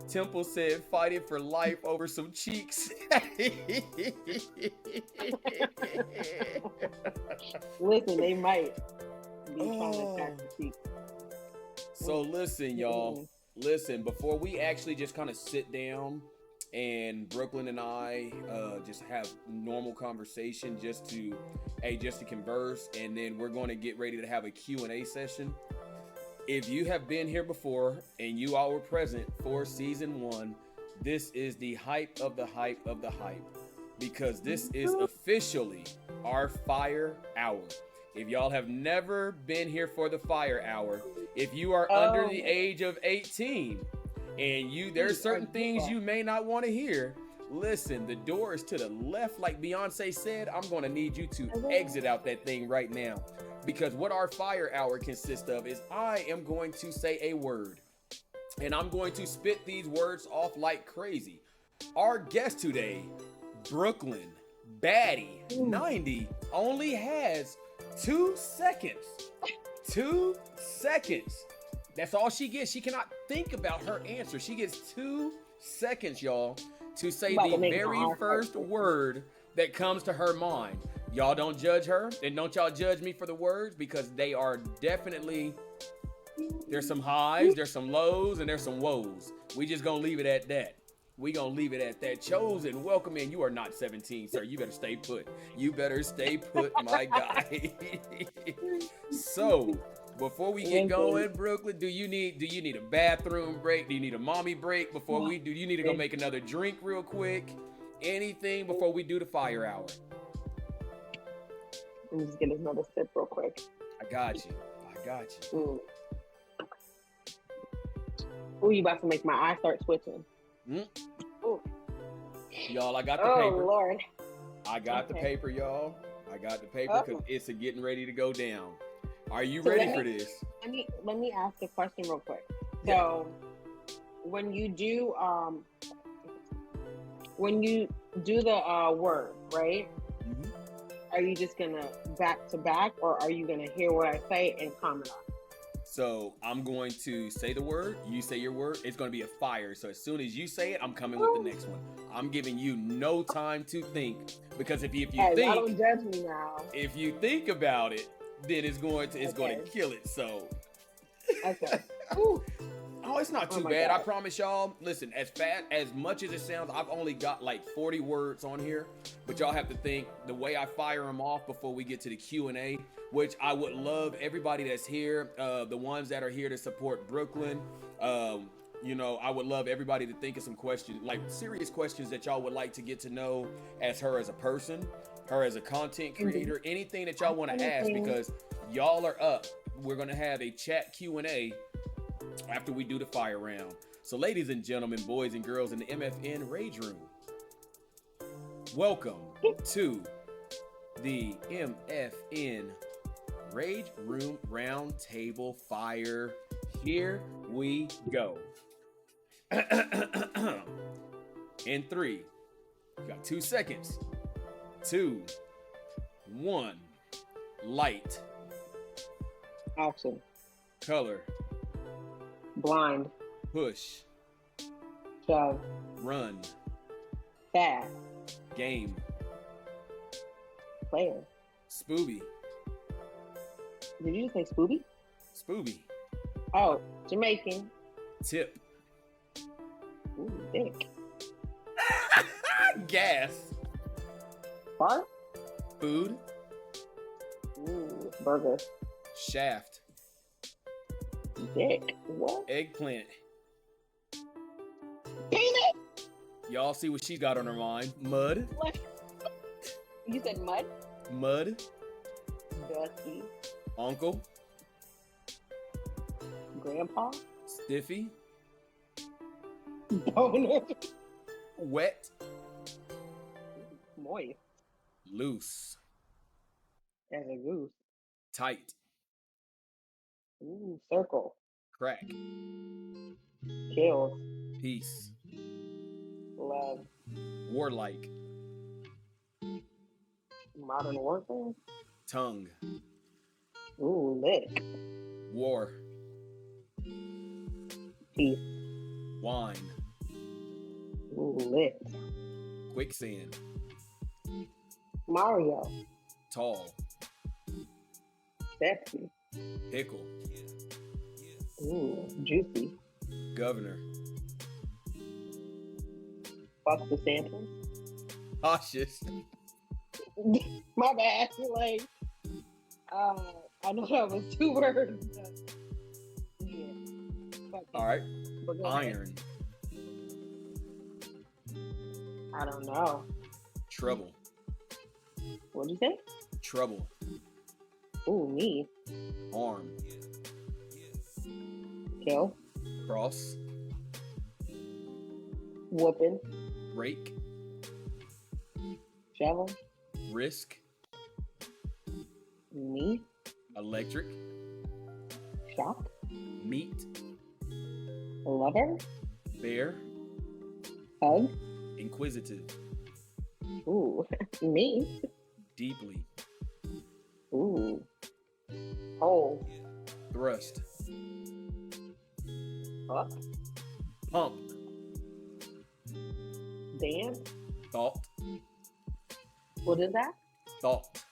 Temple said, fighting for life over some cheeks. Listen, they might be trying to attack the cheeks. So listen, y'all. Listen, before we actually just kind of sit down and Brooklyn and I just have normal conversation just to converse, and then we're going to get ready to have a Q&A session. If you have been here before and you all were present for season 1, this is the hype of the hype of the hype, because this is officially our fire hour. If y'all have never been here for the fire hour, if you are under the age of 18 and there's certain things you may not want to hear, listen, the door is to the left. Like Beyonce said, I'm going to need you to exit out that thing right now. Because what our fire hour consists of is I am going to say a word, and I'm going to spit these words off like crazy. Our guest today, BrklynBaddie90, only has 2 seconds. 2 seconds. That's all she gets. She cannot think about her answer. She gets 2 seconds, y'all, to say the very first word that comes to her mind. Y'all don't judge her, and don't y'all judge me for the words, because they are definitely, there's some highs, there's some lows, and there's some woes. We just gonna leave it at that. We gonna leave it at that. Chosen, welcome in. You are not 17, sir. You better stay put. You better stay put, my guy. So, before we get going, Brooklyn, do you need a bathroom break? Do you need a mommy break before we do? You need to go make another drink real quick? Anything before we do the fire hour? Let me just get another sip real quick. I got you. Ooh, you about to make my eyes start twitching. Y'all, I got the paper. Oh, Lord. I got the paper, y'all. I got the paper because it's getting ready to go down. Are you ready for this? Let me ask a question real quick. So, when you do the word, right? Mm-hmm. Are you just gonna back to back, or are you gonna hear what I say and comment on it? So I'm going to say the word, you say your word. It's going to be a fire. So as soon as you say it, I'm coming with the next one. I'm giving you no time to think, because if you think, don't judge me now. If you think about it, then it's going to kill it. So okay. Oh, it's not too bad. God. I promise y'all. Listen, as much as it sounds, I've only got like 40 words on here, but y'all have to think the way I fire them off before we get to the Q&A, which I would love everybody that's here, the ones that are here to support Brooklyn. I would love everybody to think of some questions, like serious questions that y'all would like to get to know as her as a person, her as a content creator, anything that y'all want to ask, because y'all are up. We're going to have a chat Q&A after we do the fire round. So ladies and gentlemen, boys and girls in the MFN Rage Room, welcome to the MFN Rage Room Round Table Fire. Here we go. In 3, you got 2 seconds. 2, 1. Light. Action. Color. Blind. Push. Shove. Run. Fast. Game. Player. Spooby. Did you just say Spooby? Spooby. Oh, Jamaican. Tip. Ooh, dick. Gas. Fart. Food. Ooh, burger. Shaft. Dick. What? Eggplant. Peanut. Y'all see what she's got on her mind. Mud. What? You said mud? Mud. Dusty. Uncle. Grandpa. Stiffy. Boner. Wet. Moist. Loose. As a goose. Tight. Ooh, circle. Crack. Kills. Peace. Love. Warlike. Modern warfare. Tongue. Ooh, lick. War. Peace. Wine. Ooh, lit. Quicksand. Mario. Tall. Sexy. Pickle. Ooh, juicy. Governor. Fuck the Santas. Cautious. My bad. Like, I know that was 2 words. But yeah. Fuck All right. it. But go ahead. Iron. I don't know. Trouble. What'd you say? Trouble. Ooh, me. Arm. Kill. Cross. Whooping. Rake. Shovel. Risk. Me. Electric. Shock. Meat. Lover. Bear. Hug. Inquisitive. Ooh, me. Deeply. Ooh. Hole. Thrust. Up. Pump. Dance. Thought. What is that? Thought.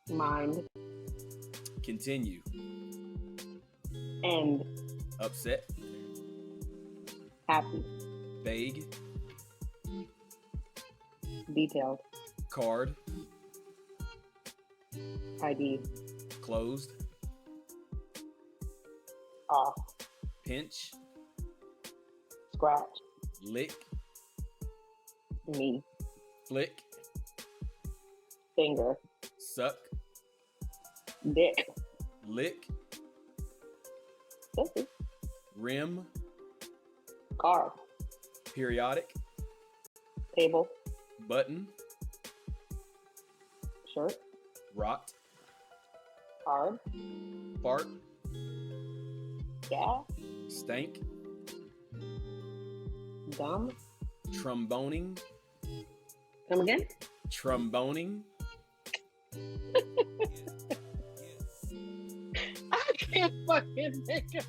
Mind. Continue. End. Upset. Happy. Vague. Detailed. Card. ID. Closed. Off. Pinch. Scratch. Lick. Me. Flick. Finger. Suck. Dick. Lick. Pussy. Rim. Car. Periodic. Table. Button. Shirt. Rot. Card. Fart. Gas. Stank. Gum. Tromboning. Come again? Tromboning. I can't fucking think of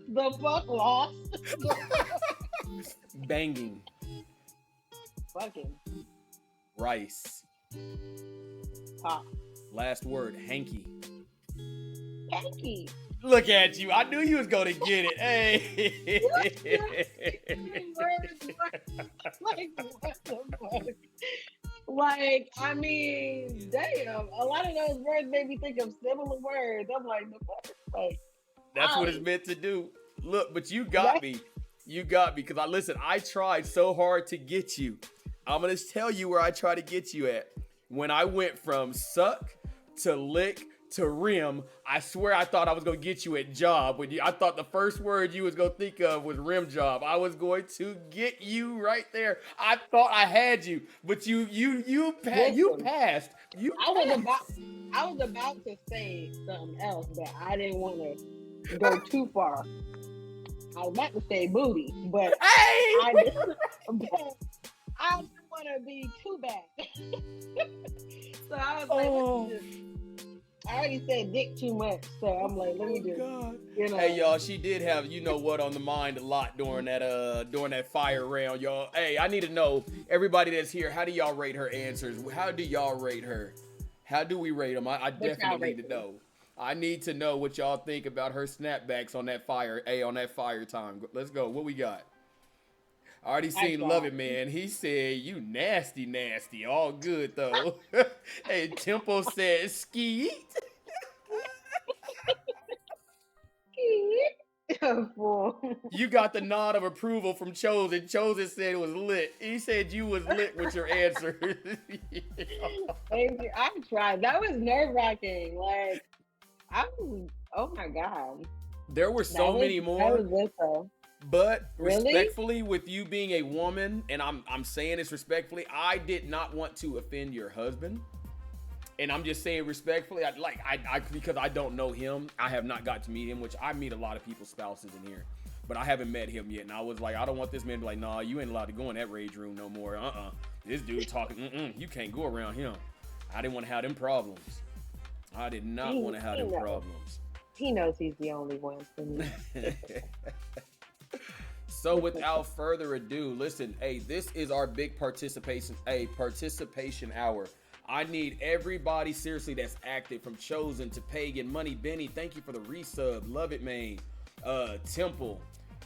the fuck lost. Banging. Fucking Rice. pop. Last word. Hanky. Hanky. Look at you. I knew you was going to get it. Hey. Like, what the fuck? Like, I mean, damn. A lot of those words made me think of similar words. I'm like, the fuck? Like, That's what it's meant to do. Look, but you got me. You got me. Because I tried so hard to get you. I'm going to tell you where I tried to get you at. When I went from suck to lick to rim, I swear I thought I was going to get you at job. I thought the first word you was going to think of was rim job. I was going to get you right there. I thought I had you, but you passed. I was about to say something else, but I didn't want to go too far. I was about to say booty, but I didn't want to be too bad. So I was like, I already said dick too much, so I'm like, let me Oh just, God. you Hey know. y'all, she did have you know what on the mind a lot during that fire round, y'all. Hey, I need to know everybody that's here. How do y'all rate her answers? How do y'all rate her? How do we rate them? I What y'all definitely rate need to me? know. I need to know what y'all think about her snapbacks on that fire. Hey, on that fire time. Let's go. What we got? I already I seen Love tried. It Man. He said you nasty, nasty. All good though. Hey, Tempo said skeet. Fool. You got the nod of approval from Chosen. Chosen said it was lit. He said you was lit with your answer. Thank you. I tried. That was nerve wracking. Like, I was, oh my God. There were That so was, many that more, was it though. but Really? respectfully, with you being a woman, and I'm saying this respectfully, I did not want to offend your husband. And I'm just saying respectfully, I because I don't know him. I have not got to meet him, which I meet a lot of people's spouses in here, but I haven't met him yet. And I was like, I don't want this man to be like, nah, you ain't allowed to go in that rage room no more. This dude talking, you can't go around him. I didn't want to have them problems. I did not want to have He them knows. problems. He knows he's the only one for me. So without further ado, listen, hey, this is our big participation hour. I need everybody seriously that's active, from Chosen to Pagan, Money Benny. Thank you for the resub. Love it, man. Temple.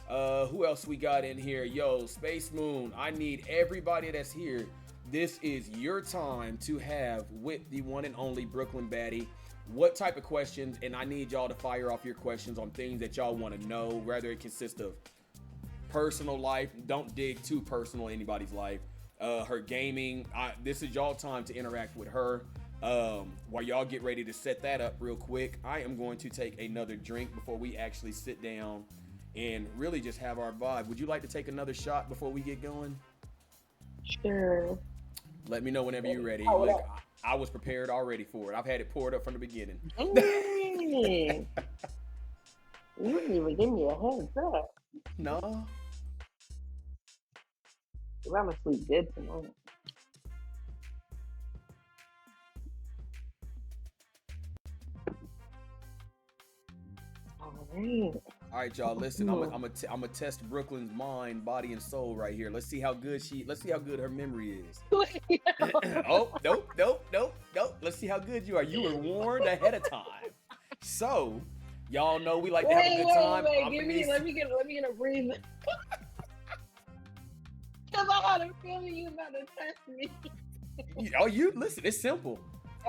Who else we got in here? Yo, Space Moon. I need everybody that's here. This is your time to have with the one and only Brooklyn Baddie. What type of questions? And I need y'all to fire off your questions on things that y'all want to know, whether it consists of personal life. Don't dig too personal in anybody's life. Her gaming. This is y'all time to interact with her. While y'all get ready to set that up real quick, I am going to take another drink before we actually sit down and really just have our vibe. Would you like to take another shot before we get going? Sure. Let me know whenever you're ready. Hold Look, up. I was prepared already for it. I've had it poured up from the beginning. Dang. You didn't even give me a heads up. No. 'Cause I'm gonna sleep good tonight. All right. All right, y'all. Listen, I'm gonna test Brooklyn's mind, body, and soul right here. Let's see how good her memory is. Oh, nope. Let's see how good you are. You were warned ahead of time. So, y'all know we like to have a good time. Let me get a breather. Cause I had a feeling you about to test me. You listen. It's simple.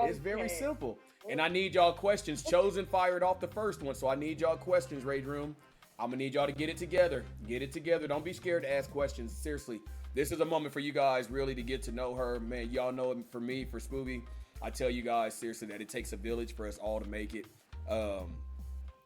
It's very Okay. simple. And I need y'all questions. Chosen fired off the first one, so I need y'all questions, Rage Room. I'm gonna need y'all to get it together. Get it together. Don't be scared to ask questions. Seriously, this is a moment for you guys really to get to know her. Man, y'all know it for me, for Spooby. I tell you guys seriously that it takes a village for us all to make it.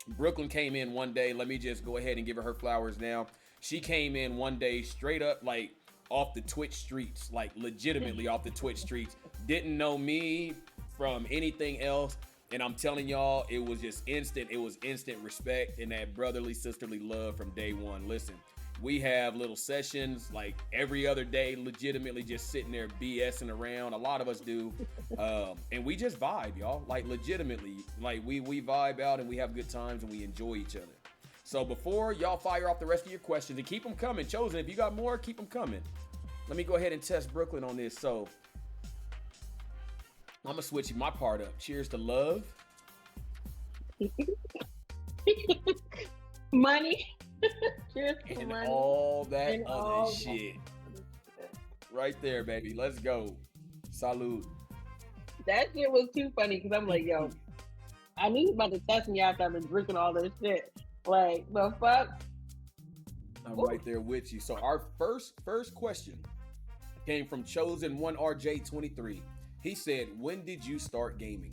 Brooklyn came in one day. Let me just go ahead and give her flowers now. She came in one day straight up like off the Twitch streets, like legitimately off the Twitch streets. Didn't know me from anything else. And I'm telling y'all, it was just instant. It was instant respect and that brotherly, sisterly love from day one. Listen, we have little sessions like every other day, legitimately just sitting there BSing around. A lot of us do. And we just vibe, y'all. Like legitimately, like we vibe out and we have good times and we enjoy each other. So before y'all fire off the rest of your questions, and keep them coming, Chosen, if you got more, keep them coming. Let me go ahead and test Brooklyn on this. So I'm gonna switch my part up. Cheers to love. Money. Cheers to And money. all that And other all shit. Right there, baby. Let's go. Salud. That shit was too funny because I'm like, yo, I knew he was about to test me after I've been drinking all this shit. Like, the fuck? I'm right there with you. So our first question came from Chosen 1RJ23. He said, when did you start gaming?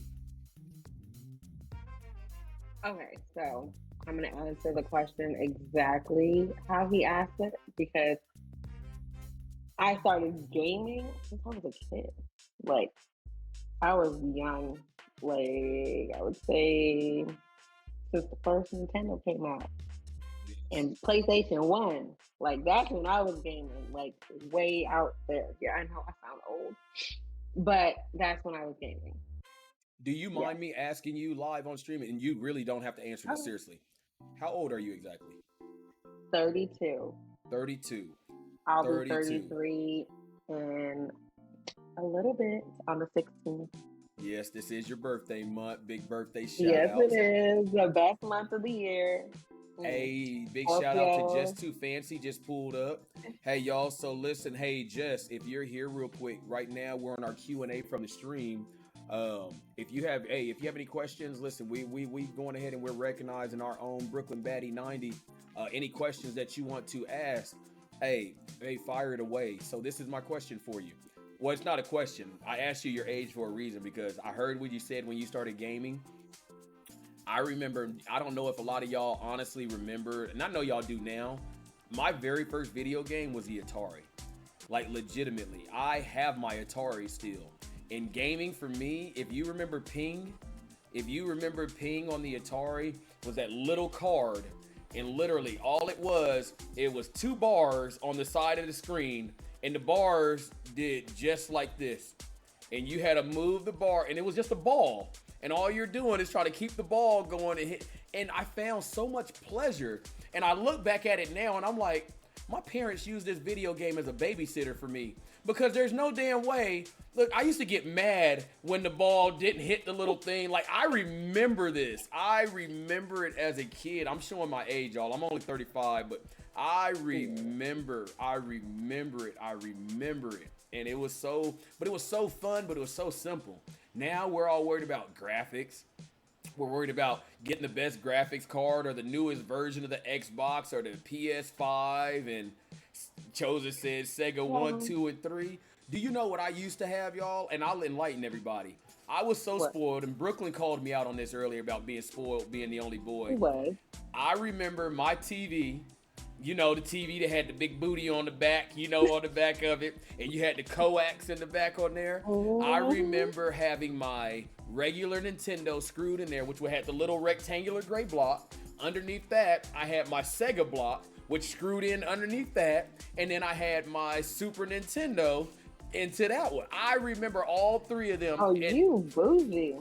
Okay, so I'm going to answer the question exactly how he asked it because I started gaming since I was a kid. Like, I was young. Like, I would say since the first Nintendo came out. And PlayStation 1. Like, that's when I was gaming. Like, way out there. Yeah, I know I sound old. But that's when I was gaming. Do you Yes. mind me asking you live on stream? And you really don't have to answer this Oh, seriously. How old are you exactly? 32. 32. I'll be 32. 33 in a little bit on the 16th. Yes, this is your birthday month. Big birthday shout Yes, it outs. is the best month of the year. Hey, big shout out to Scorpio. Just Too Fancy, just pulled up. Hey, y'all, so listen, hey, Jess, if you're here real quick, right now we're on our Q&A from the stream. If you have any questions, listen, we going ahead and we're recognizing our own BrklynBaddie90. Any questions that you want to ask, hey, fire it away. So this is my question for you. Well, it's not a question. I asked you your age for a reason because I heard what you said when you started gaming. I remember, I don't know if a lot of y'all honestly remember, and I know y'all do now, my very first video game was the Atari. Like, legitimately, I have my Atari still. And gaming for me, if you remember Ping on the Atari, was that little card, and literally all it was 2 bars on the side of the screen, and the bars did just like this. And you had to move the bar, and it was just a ball. And all you're doing is trying to keep the ball going and hit. And I found so much pleasure. And I look back at it now and I'm like, my parents used this video game as a babysitter for me. Because there's no damn way. Look, I used to get mad when the ball didn't hit the little thing. Like, I remember this. I remember it as a kid. I'm showing my age, y'all. I'm only 35, but I remember it. And it was so fun, but it was so simple. Now we're all worried about graphics. We're worried about getting the best graphics card or the newest version of the Xbox or the PS5. And Chosen said Sega 1, 2, and 3. Do you know what I used to have, y'all? And I'll enlighten everybody. I was so spoiled, and Brooklyn called me out on this earlier about being spoiled, being the only boy. Was. I remember my TV. You know, the TV that had the big booty on the back, on the back of it, and you had the coax in the back on there. I remember having my regular Nintendo screwed in there, which had the little rectangular gray block. Underneath that, I had my Sega block, which screwed in underneath that, and then I had my Super Nintendo into that one. I remember all 3 of them. Oh, you bougie.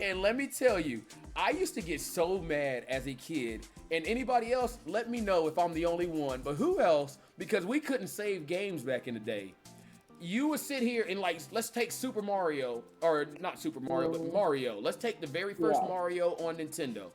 And let me tell you, I used to get so mad as a kid. And anybody else, let me know if I'm the only one. But who else? Because we couldn't save games back in the day. You would sit here and let's take Super Mario, or not Super Mario, but Mario. Let's take the very first Mario on Nintendo.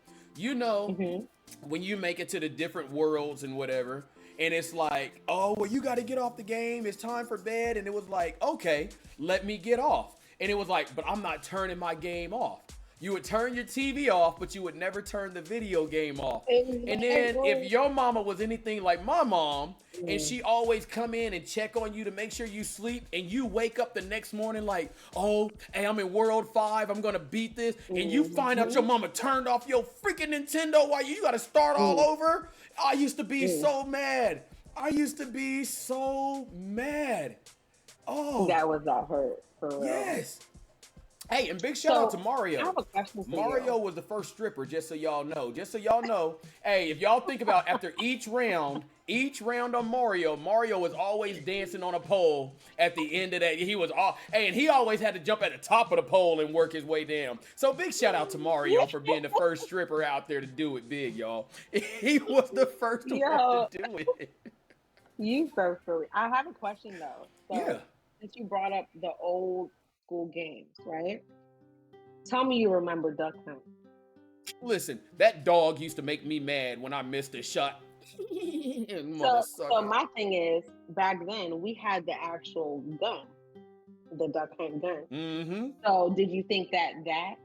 When you make it to the different worlds and whatever, and it's like, oh, well, you got to get off the game. It's time for bed. And it was like, okay, let me get off. And it was like, but I'm not turning my game off. You would turn your TV off, but you would never turn the video game off. Exactly. And then if your mama was anything like my mom, and she always come in and check on you to make sure you sleep, and you wake up the next morning like, oh, hey, I'm in World 5, I'm gonna beat this, and you find out your mama turned off your freaking Nintendo while you gotta start all over. I used to be so mad. Oh. That was that hurt, for real. Yes. Hey, and big shout out to Mario. I have a question for Mario was the first stripper, just so y'all know. Hey, if y'all think about after each round on Mario was always dancing on a pole at the end of that. And he always had to jump at the top of the pole and work his way down. So big shout out to Mario for being the first stripper out there to do it big, y'all. He was the first one to do it. You so silly. I have a question though. So, since you brought up the old school games, right? Tell me you remember Duck Hunt. Listen, that dog used to make me mad when I missed a shot. So my thing is, back then we had the actual gun, the Duck Hunt gun. Mm-hmm. So did you think that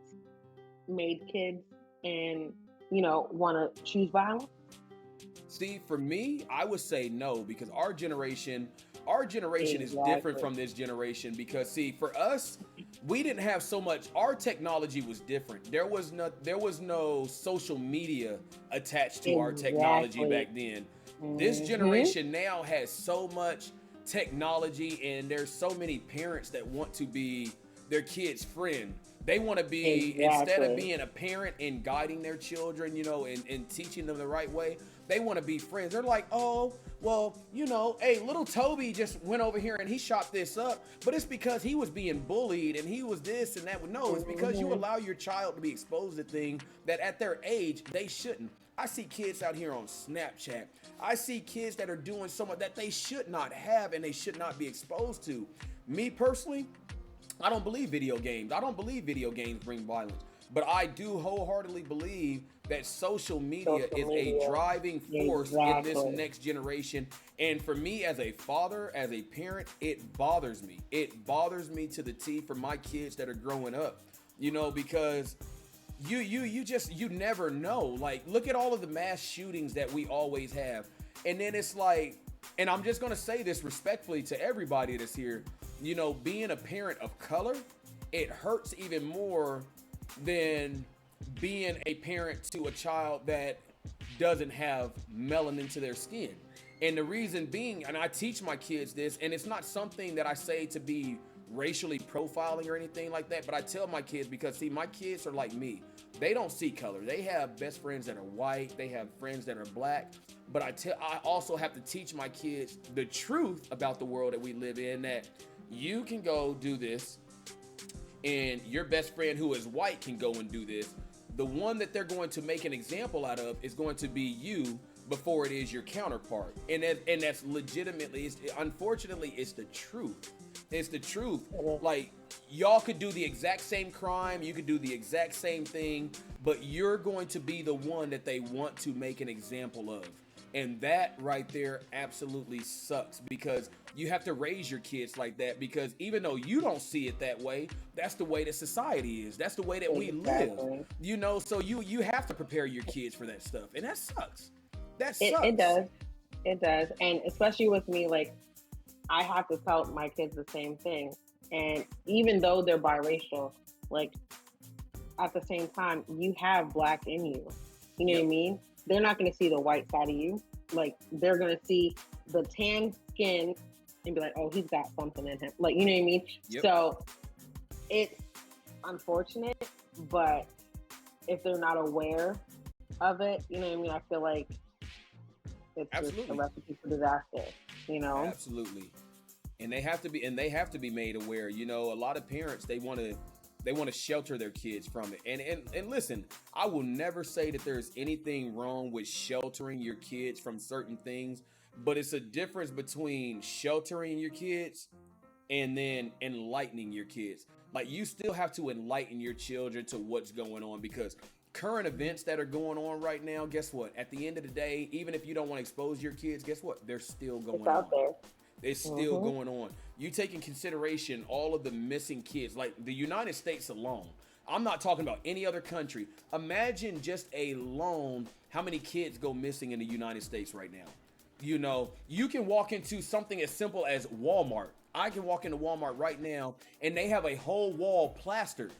made kids and want to choose violence? See, for me, I would say no, because our generation is different from this generation. Because see, for us, we didn't have so much. Our technology was different. There was no social media attached to our technology back then. This generation now has so much technology, and there's so many parents that want to be their kids' friend. They want to be, instead of Exactly. being a parent and guiding their children, and teaching them the right way, they want to be friends. They're like, oh, well, hey, little Toby just went over here and he shot this up, but it's because he was being bullied and he was this and that. No, it's because you Mm-hmm. allow your child to be exposed to things that at their age they shouldn't. I see kids out here on Snapchat. I see kids that are doing so much that they should not have and they should not be exposed to. Me personally, I don't believe video games. I don't believe video games bring violence. But I do wholeheartedly believe that social media Social is a media. driving force in this Exactly. next generation. And for me as a father, as a parent, it bothers me. It bothers me to the T for my kids that are growing up. Because you never know. Like, look at all of the mass shootings that we always have. And then it's like, and I'm just gonna say this respectfully to everybody that's here, being a parent of color, it hurts even more than being a parent to a child that doesn't have melanin to their skin. And the reason being, and I teach my kids this, and it's not something that I say to be racially profiling or anything like that, but I tell my kids because, see, my kids are like me. They don't see color. They have best friends that are white. They have friends that are black. But I also have to teach my kids the truth about the world that we live in, that you can go do this, and your best friend who is white can go and do this. The one that they're going to make an example out of is going to be you before it is your counterpart. And that's legitimately, unfortunately, it's the truth. It's the truth. Like, y'all could do the exact same crime, you could do the exact same thing, but you're going to be the one that they want to make an example of. And that right there absolutely sucks, because you have to raise your kids like that, because even though you don't see it that way, that's the way that society is. That's the way that we Exactly. live. So you have to prepare your kids for that stuff. And that sucks. That It, sucks. it does. It does. And especially with me, like, I have to tell my kids the same thing. And even though they're biracial, like, at the same time, you have black in you. You know what I Yep. mean? They're not going to see the white side of you. Like, they're going to see the tan skin and be like, oh, he's got something in him. Like, you know what I mean? Yep. So it's unfortunate, but if they're not aware of it, you know what I mean? I feel like it's just a Absolutely. recipe for disaster. Absolutely. And they have to be made aware. A lot of parents, they want to shelter their kids from it. And listen, I will never say that there's anything wrong with sheltering your kids from certain things, but it's a difference between sheltering your kids and then enlightening your kids. Like, you still have to enlighten your children to what's going on, because current events that are going on right now, guess what? At the end of the day, even if you don't want to expose your kids, guess what? They're still going It's on. out there. It's still going on. You take in consideration all of the missing kids, like the United States alone. I'm not talking about any other country. Imagine just alone how many kids go missing in the United States right now. You can walk into something as simple as Walmart. I can walk into Walmart right now and they have a whole wall plastered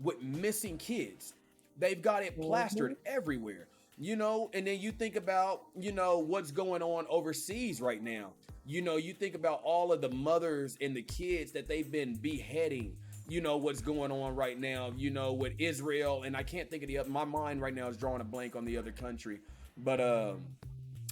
with missing kids. They've got it plastered everywhere. And then you think about, what's going on overseas right now. You think about all of the mothers and the kids that they've been beheading. What's going on right now, with Israel, and I can't think of the other. My mind right now is drawing a blank on the other country. But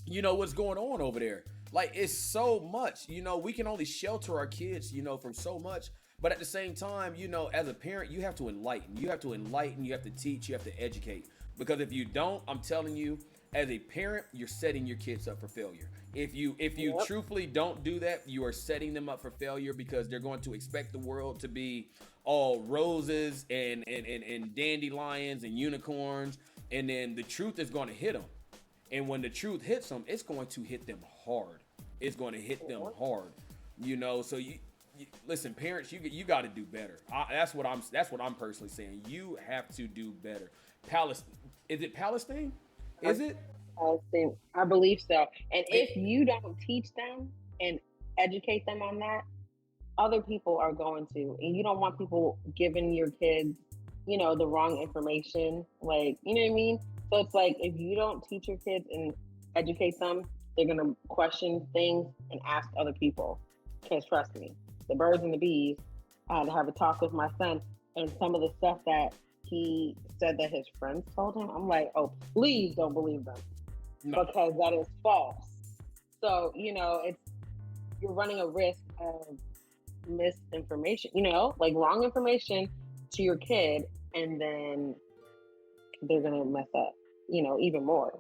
what's going on over there. Like, it's so much. We can only shelter our kids, from so much. But at the same time, as a parent, you have to enlighten. You have to teach, you have to educate. Because if you don't, I'm telling you, as a parent, you're setting your kids up for failure. If you truthfully don't do that, you are setting them up for failure, because they're going to expect the world to be all roses and dandelions and unicorns. And then the truth is going to hit them. And when the truth hits them, it's going to hit them hard. It's going to hit them hard. So you listen, parents, you got to do better. That's what I'm personally saying. You have to do better. Is it Palestine? Is it? I believe so. And if you don't teach them and educate them on that, other people are going to. And you don't want people giving your kids, the wrong information. Like, you know what I mean? So it's like, if you don't teach your kids and educate them, they're going to question things and ask other people. Because trust me, the birds and the bees, I had to have a talk with my son, And some of the stuff that he said that his friends told him, I'm like, oh, please don't believe them No. because that is false. So, it's you're running a risk of misinformation, like wrong information to your kid, and then they're gonna mess up, even more.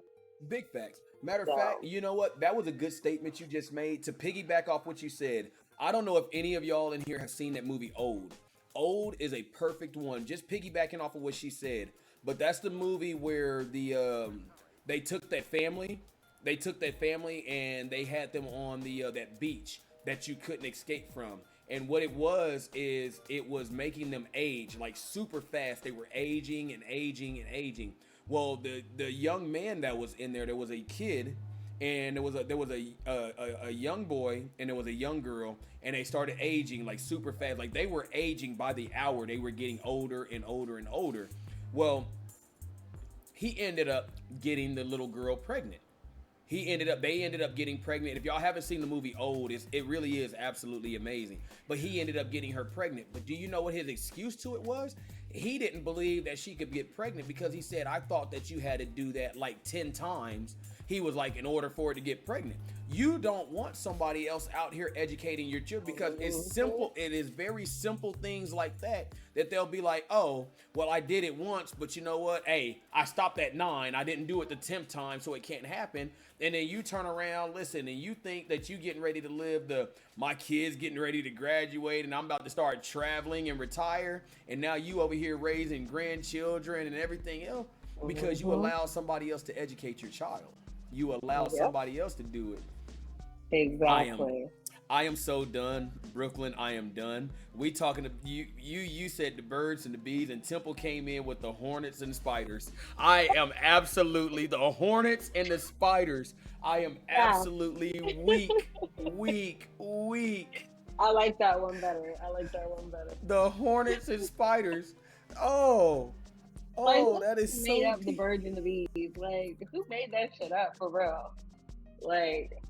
Big facts. Matter of fact, So you know what? That was a good statement you just made. To piggyback off what you said, I don't know if any of y'all in here have seen that movie Old. Old is a perfect one. Just piggybacking off of what she said. But that's the movie where they took that family, and they had them on the that beach that you couldn't escape from. And what it was is it was making them age like super fast. They were aging and aging and aging. Well, the young man that was in there was a kid, and there was a young boy, and there was a young girl, and they started aging like super fast. Like they were aging by the hour. They were getting older and older and older. Well, he ended up getting the little girl pregnant. They ended up getting pregnant. If y'all haven't seen the movie Old, it really is absolutely amazing. But he ended up getting her pregnant. But do you know what his excuse to it was? He didn't believe that she could get pregnant because he said, I thought that you had to do that like 10 times. He was like, in order for it to get pregnant. You don't want somebody else out here educating your children because it's simple. It is very simple things like that they'll be like, oh, well, I did it once, but you know what? Hey, I stopped at 9. I didn't do it the 10th time, so it can't happen. And then you turn around, listen, and you think that you getting ready to live my kids getting ready to graduate and I'm about to start traveling and retire. And now you over here raising grandchildren and everything else because you allow somebody else to educate your child. You allow somebody else to do it. exactly. I am so done, Brooklyn. I am done. We talking to you. You said the birds and the bees, and Temple came in with the hornets and the spiders. I am absolutely the hornets and the spiders. I am absolutely weak. I like that one better. The hornets and spiders. Oh, Like, that is who so made up the deep. birds and the bees? Like, who made that shit up for real? Like,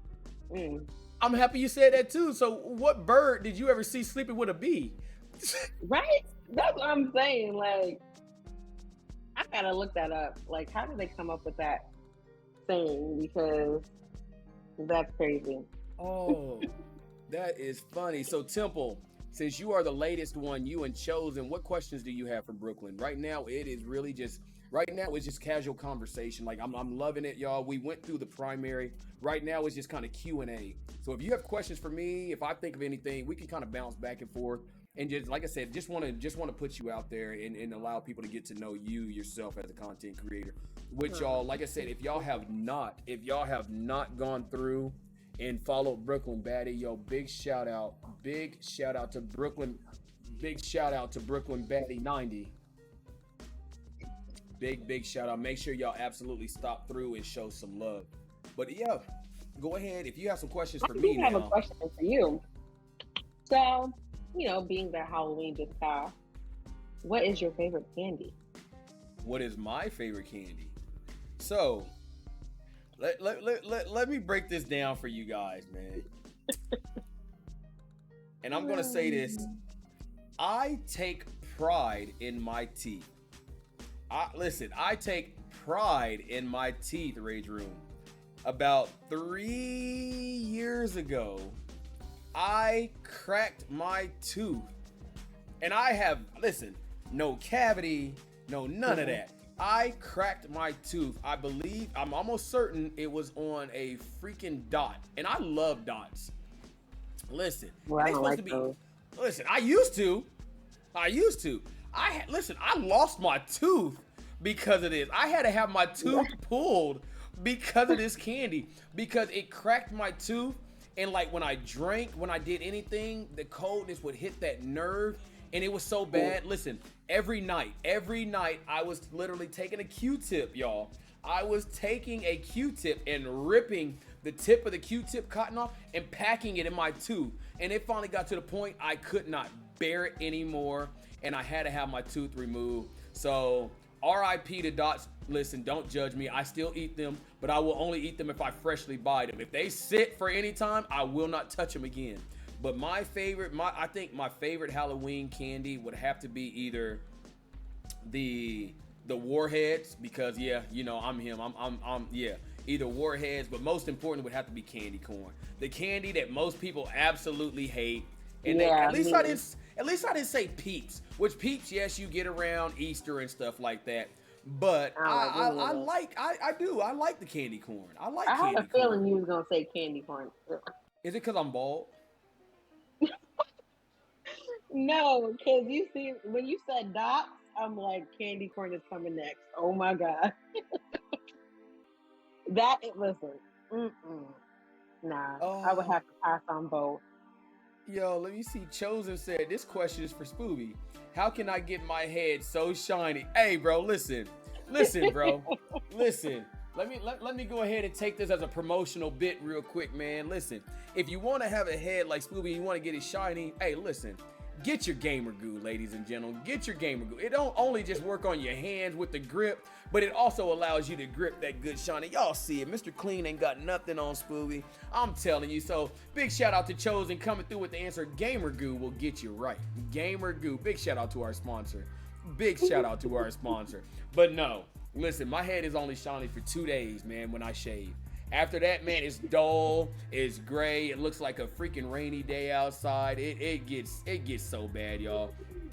I'm happy you said that too. So, what bird did you ever see sleeping with a bee? right? That's what I'm saying. Like, I gotta look that up. Like, how did they come up with that saying? Because that's crazy. Oh, that is funny. So, Temple, since you are the latest one, you and Chosen, what questions do you have for Brooklyn? Right now, it's just casual conversation. Like I'm loving it, y'all. We went through the primary. Right now, it's just kind of Q&A. So if you have questions for me, if I think of anything, we can kind of bounce back and forth. And just like I said, just want to put you out there and allow people to get to know you yourself as a content creator. Which y'all, like I said, if y'all have not gone through and followed BrklynBaddie, yo, big shout out to BrklynBaddie90. Big shout out. Make sure y'all absolutely stop through and show some love. But yeah, go ahead if you have some questions for me I have now. a question for you. So, being that Halloween just passed, what is your favorite candy? What is my favorite candy? So let me break this down for you guys, man. And I'm gonna say this. I take pride in my teeth. I take pride in my teeth, Rage Room. About 3 years ago, I cracked my tooth. And I have, no cavity, no none of that. I cracked my tooth. I'm almost certain it was on a freaking dot. And I love dots. Listen, Well, I don't like those. Listen, I used to. I lost my tooth because of this. I had to have my tooth pulled because of this candy because it cracked my tooth. And like when I drank, when I did anything, the coldness would hit that nerve. And it was so bad. Listen, every night, I was literally taking a Q-tip, y'all. I was taking a Q-tip and ripping the tip of the Q-tip cotton off and packing it in my tooth. And it finally got to the point I could not bear it anymore. And I had to have my tooth removed. So RIP to dots. Listen, don't judge me. I still eat them, but I will only eat them if I freshly buy them. If they sit for any time, I will not touch them again. But my favorite, I think my favorite Halloween candy would have to be either the warheads, because yeah, you know, I'm him. I'm yeah, either warheads, but most important would have to be candy corn. The candy that most people absolutely hate. And they, Yeah, me. at least I didn't say peeps, which peeps, yes, you get around Easter and stuff like that. But I don't like any of those. I like the candy corn. I I like had a candy corn. feeling you was gonna say candy corn. Is it because I'm bald? No, because you see, when you said dots, I'm like, candy corn is coming next. Oh my god, that it listen. Mm-mm. Nah, I would Oh, have to pass on both. yo, let me see. Chosen said this question is for Spooby. How can I get my head so shiny? Hey, bro, listen, bro, listen. Let me go ahead and take this as a promotional bit real quick, man. Listen, if you want to have a head like Spooby and you want to get it shiny, hey, listen. Get your gamer goo, ladies and gentlemen. Get your gamer goo. It don't only just work on your hands with the grip, but it also allows you to grip that good shiny. Y'all see it. Mr. Clean ain't got nothing on Spooby. I'm telling you. So big shout out to Chosen coming through with the answer. Gamer goo will get you right. Gamer goo. Big shout out to our sponsor. Big shout out to our sponsor. But no, listen, my head is only shiny for 2 days, man, when I shave. After that, man, it's dull, it's gray, it looks like a freaking rainy day outside. It gets so bad, y'all.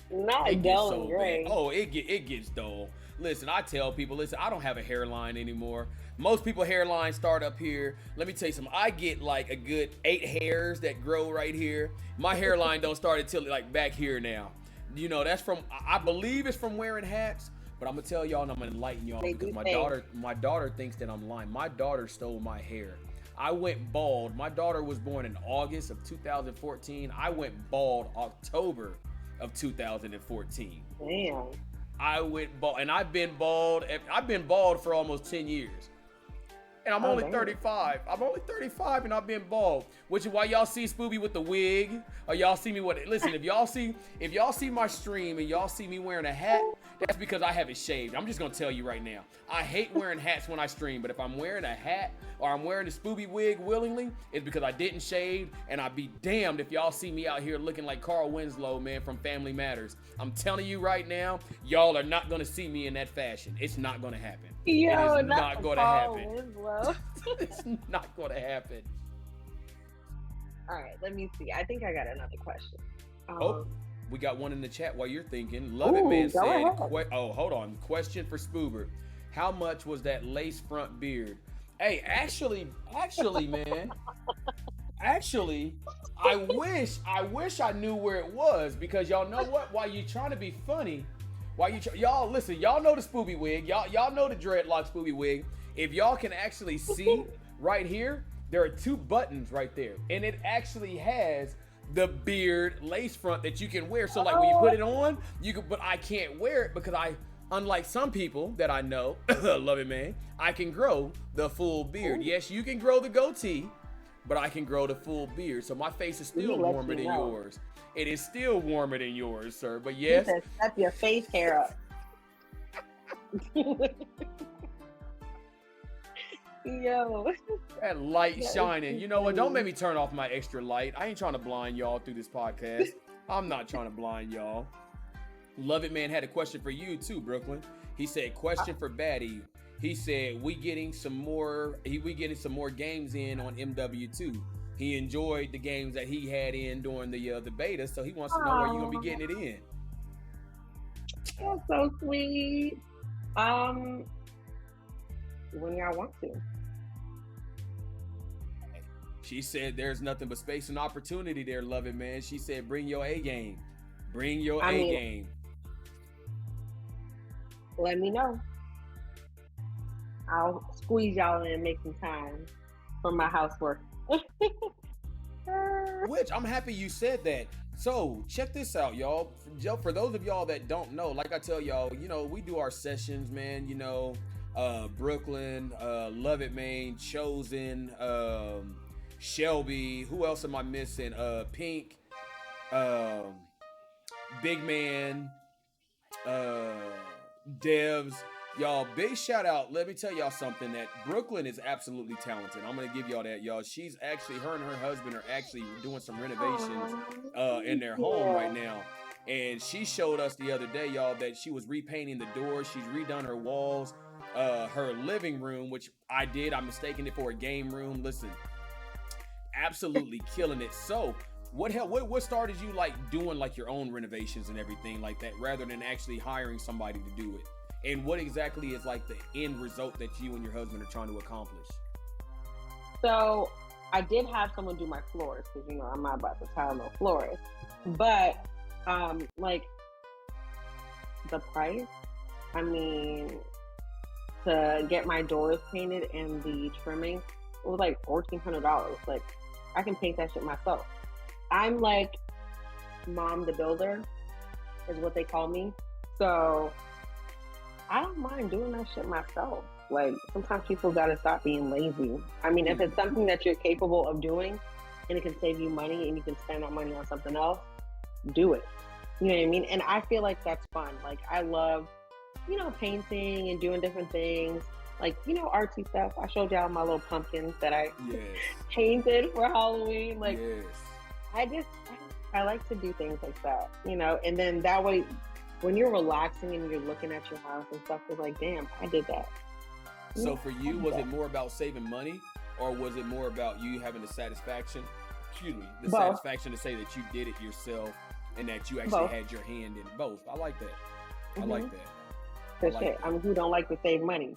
Not It gets dull and so bad. gray. Oh, it gets dull. Listen, I tell people, listen, I don't have a hairline anymore. Most people hairlines start up here. Let me tell you something. I get like a good 8 hairs that grow right here. My hairline don't start until like back here now. You know, that's from, I believe it's from wearing hats. But I'm gonna tell y'all and I'm gonna enlighten y'all They because do my daughter thinks that I'm lying. My daughter stole my hair. I went bald. My daughter was born in August of 2014. I went bald October of 2014. Damn. I went bald, and I've been bald. I've been bald for almost 10 years. And I'm Oh only damn. 35. I'm only 35 and I've been bald. Which is why y'all see Spooby with the wig. Or y'all see me with it. Listen, if y'all see my stream and y'all see me wearing a hat, that's because I have it shaved. I'm just gonna tell you right now. I hate wearing hats when I stream, but if I'm wearing a hat or I'm wearing a Spooby wig willingly, it's because I didn't shave, and I'd be damned if y'all see me out here looking like Carl Winslow, man, from Family Matters. I'm telling you right now, y'all are not gonna see me in that fashion. It's not gonna happen. It Yo, is not not the gonna Paul happen. Winslow. It's not gonna happen. All right, let me see. I think I got another question. Oh, we got one in the chat while you're thinking. Love it, Ooh, man. go Said, ahead. oh, hold on. Question for Spoober. How much was that lace front beard? Hey, actually, man. Actually, I wish I knew where it was, because y'all know what? While you trying to be funny, y'all listen, y'all know the Spooby wig, y'all know the dreadlock Spooby wig. If y'all can actually see right here, there are 2 buttons right there, and it actually has the beard lace front that you can wear. So like when you put it on, you can. But I can't wear it because unlike some people that I know, love it, man, I can grow the full beard. Yes, you can grow the goatee, but I can grow the full beard. So my face is still warmer than yours. It is still warmer than yours, sir. But yes. He said, step your face hair up. Yo. That light shining. You know what? Don't make me turn off my extra light. I ain't trying to blind y'all through this podcast. I'm not trying to blind y'all. Love It Man had a question for you too, Brooklyn. He said, question for Baddie. He said, we getting some more games in on MW2. He enjoyed the games that he had in during the beta, so he wants to know where you're gonna be getting it in. That's so sweet. When y'all want to. She said there's nothing but space and opportunity there, Love It Man. She said, bring your A game. Bring your A game. Let me know. I'll squeeze y'all in and make some time for my housework. Which I'm happy you said that. So check this out, y'all. For those of y'all that don't know, like I tell y'all, you know, we do our sessions, man. You know, Brooklyn, Love It Man, Chosen, Shelby. Who else am I missing? Pink, Big Man, Devs. Y'all, big shout out. Let me tell y'all something that Brooklyn is absolutely talented. I'm gonna give y'all that, y'all. She's actually, her and her husband are actually doing some renovations in their home right now. And she showed us the other day, y'all, that she was repainting the doors. She's redone her walls, her living room, which I did. I mistaken it for a game room. Listen, absolutely killing it. So, what started you like doing like your own renovations and everything like that, rather than actually hiring somebody to do it? And what exactly is like the end result that you and your husband are trying to accomplish? So I did have someone do my floors because I'm not about to tile no floors, but like the price. I mean, to get my doors painted and the trimming, it was like $1,400. Like I can paint that shit myself. I'm like Mom the Builder, is what they call me. So I don't mind doing that shit myself. Like, sometimes people gotta stop being lazy. I mean, if it's something that you're capable of doing and it can save you money and you can spend that money on something else, do it. You know what I mean? And I feel like that's fun. Like, I love, painting and doing different things. Like, artsy stuff. I showed y'all my little pumpkins that I painted for Halloween. Like, I like to do things like that, and then that way, when you're relaxing and you're looking at your house and stuff, you're like, damn, I did that. So for you, was it more about saving money, or was it more about you having the satisfaction, satisfaction to say that you did it yourself and that you actually had your hand in both? I like that. I like that. For shit. I mean, who don't like to save money?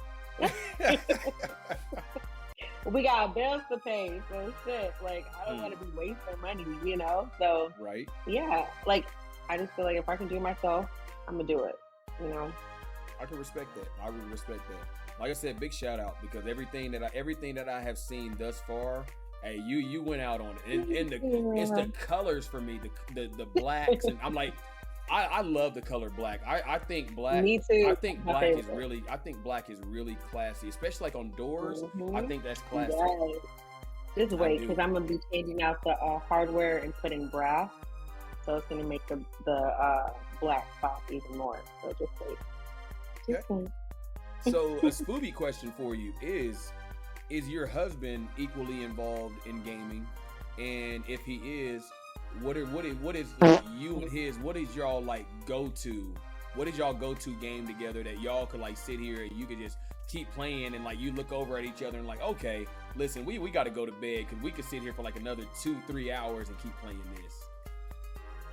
We got bills to pay, so shit. Like, I don't want to be wasting money, So, right. Yeah. Like, I just feel like if I can do it myself, I'm gonna do it. I can respect that. I really respect that. Like I said, big shout out, because everything that I have seen thus far, hey, you went out on it. And it's the colors for me, the blacks, and I'm like, I love the color black. I think black. Me too. I think black is really classy, especially like on doors. I think that's classy. Yes. Just wait, because I'm gonna be changing out the hardware and putting brass, so it's gonna make the black pop even more. So just wait. Okay. So a Spooby question for you is your husband equally involved in gaming? And if he is, what is you and his, what is y'all like go-to? What is y'all go-to game together that y'all could like sit here and you could just keep playing, and like you look over at each other and like, okay, listen, we got to go to bed because we could sit here for like another 2-3 hours and keep playing this?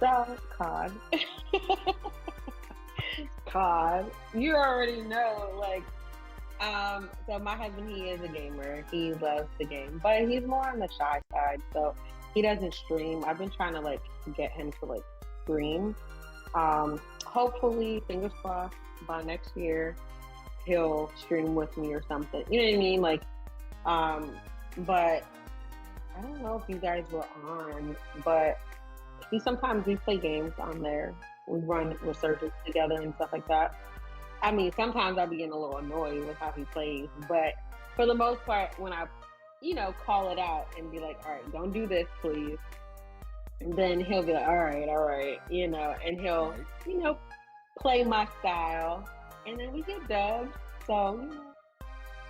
So, COD. COD. You already know, like, so my husband, he is a gamer. He loves the game, but he's more on the shy side, so he doesn't stream. I've been trying to like get him to like stream. Hopefully, fingers crossed, by next year, he'll stream with me or something. You know what I mean? Like, but I don't know if you guys were on, but sometimes we play games on there. We run researches together and stuff like that. I mean, sometimes I'll be getting a little annoyed with how he plays, but for the most part, when I, call it out and be like, all right, don't do this, please. And then he'll be like, all right, and he'll, play my style, and then we get dubbed. So,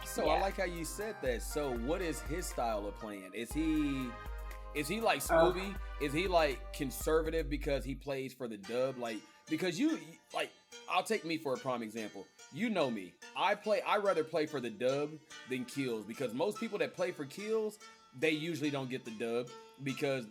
So yeah. I like how you said that. So what is his style of playing? Is he like Scooby? Is he like conservative because he plays for the dub? Like, because I'll take me for a prime example. You know me. I rather play for the dub than kills, because most people that play for kills, they usually don't get the dub because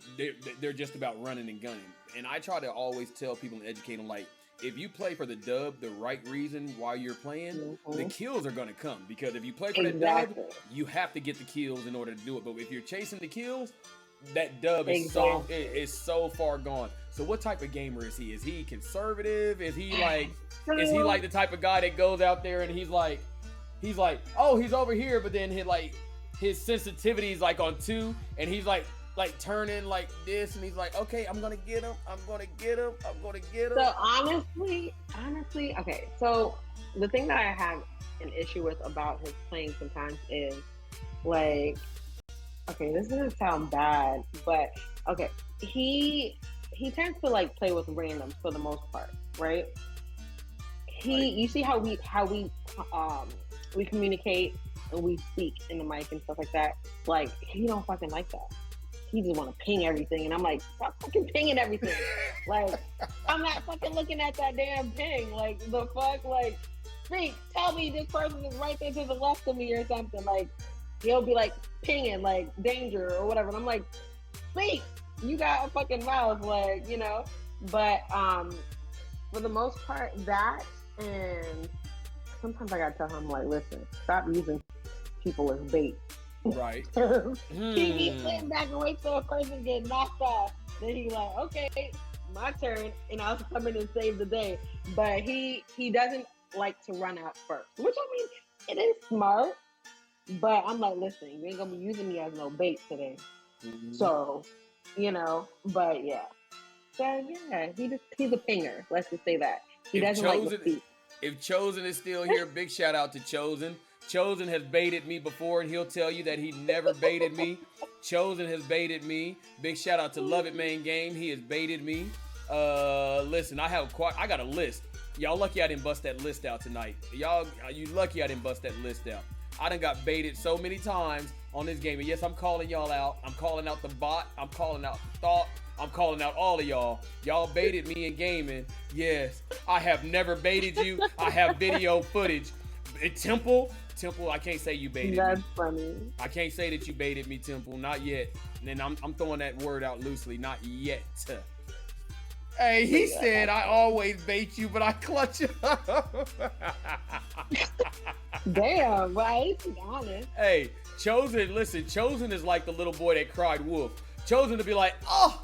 they're just about running and gunning. And I try to always tell people and educate them, like, if you play for the dub the right reason while you're playing, the kills are going to come. Because if you play for the dub, you have to get the kills in order to do it. But if you're chasing the kills, that dub is so far gone. So what type of gamer is he? Is he conservative? Is he like the type of guy that goes out there and he's like, oh, he's over here, but then his sensitivity is like on 2, and he's like turning like this, and he's like, okay, I'm gonna get him. So honestly, okay. So the thing that I have an issue with about his playing sometimes is like, okay, this is gonna sound bad, but okay, he tends to like play with randoms for the most part, right? you see how we communicate and we speak in the mic and stuff like that. Like, he don't fucking like that. He just want to ping everything, and I'm like, stop fucking pinging everything. Like, I'm not fucking looking at that damn ping. Like, the fuck, like, freak, tell me this person is right there to the left of me or something. Like, he'll be like pinging, like, danger or whatever, and I'm like, freak, you got a fucking mouth, like, you know. But for the most part, that, and sometimes I gotta tell him, like, listen, stop using people as bait. Right. He be sitting back and wait till a person get knocked off. Then he like, okay, my turn, and I'll come in and save the day. But he doesn't like to run out first, which, I mean, it is smart. But I'm like, listen, you ain't gonna be using me as no bait today. So, you know, but yeah. So yeah, he's a pinger. Let's just say that. He doesn't like to speak. If Chosen is still here, big shout out to Chosen. Chosen has baited me before, and he'll tell you that he never baited me. Chosen has baited me. Big shout out to Love It Main Game. He has baited me. Listen, I got a list. Y'all lucky I didn't bust that list out tonight. You lucky I didn't bust that list out. I done got baited so many times on this game. And yes, I'm calling y'all out. I'm calling out the bot. I'm calling out the thought. I'm calling out all of y'all. Y'all baited me in gaming. Yes, I have never baited you. I have video footage. Temple, I can't say you baited me. That's funny. I can't say that you baited me, Temple. Not yet. And then I'm throwing that word out loosely. Not yet. Hey, he said I always bait you, but I clutch you. Damn, right? He's honest. Hey, Chosen, listen, Chosen is like the little boy that cried wolf. Chosen to be like, oh,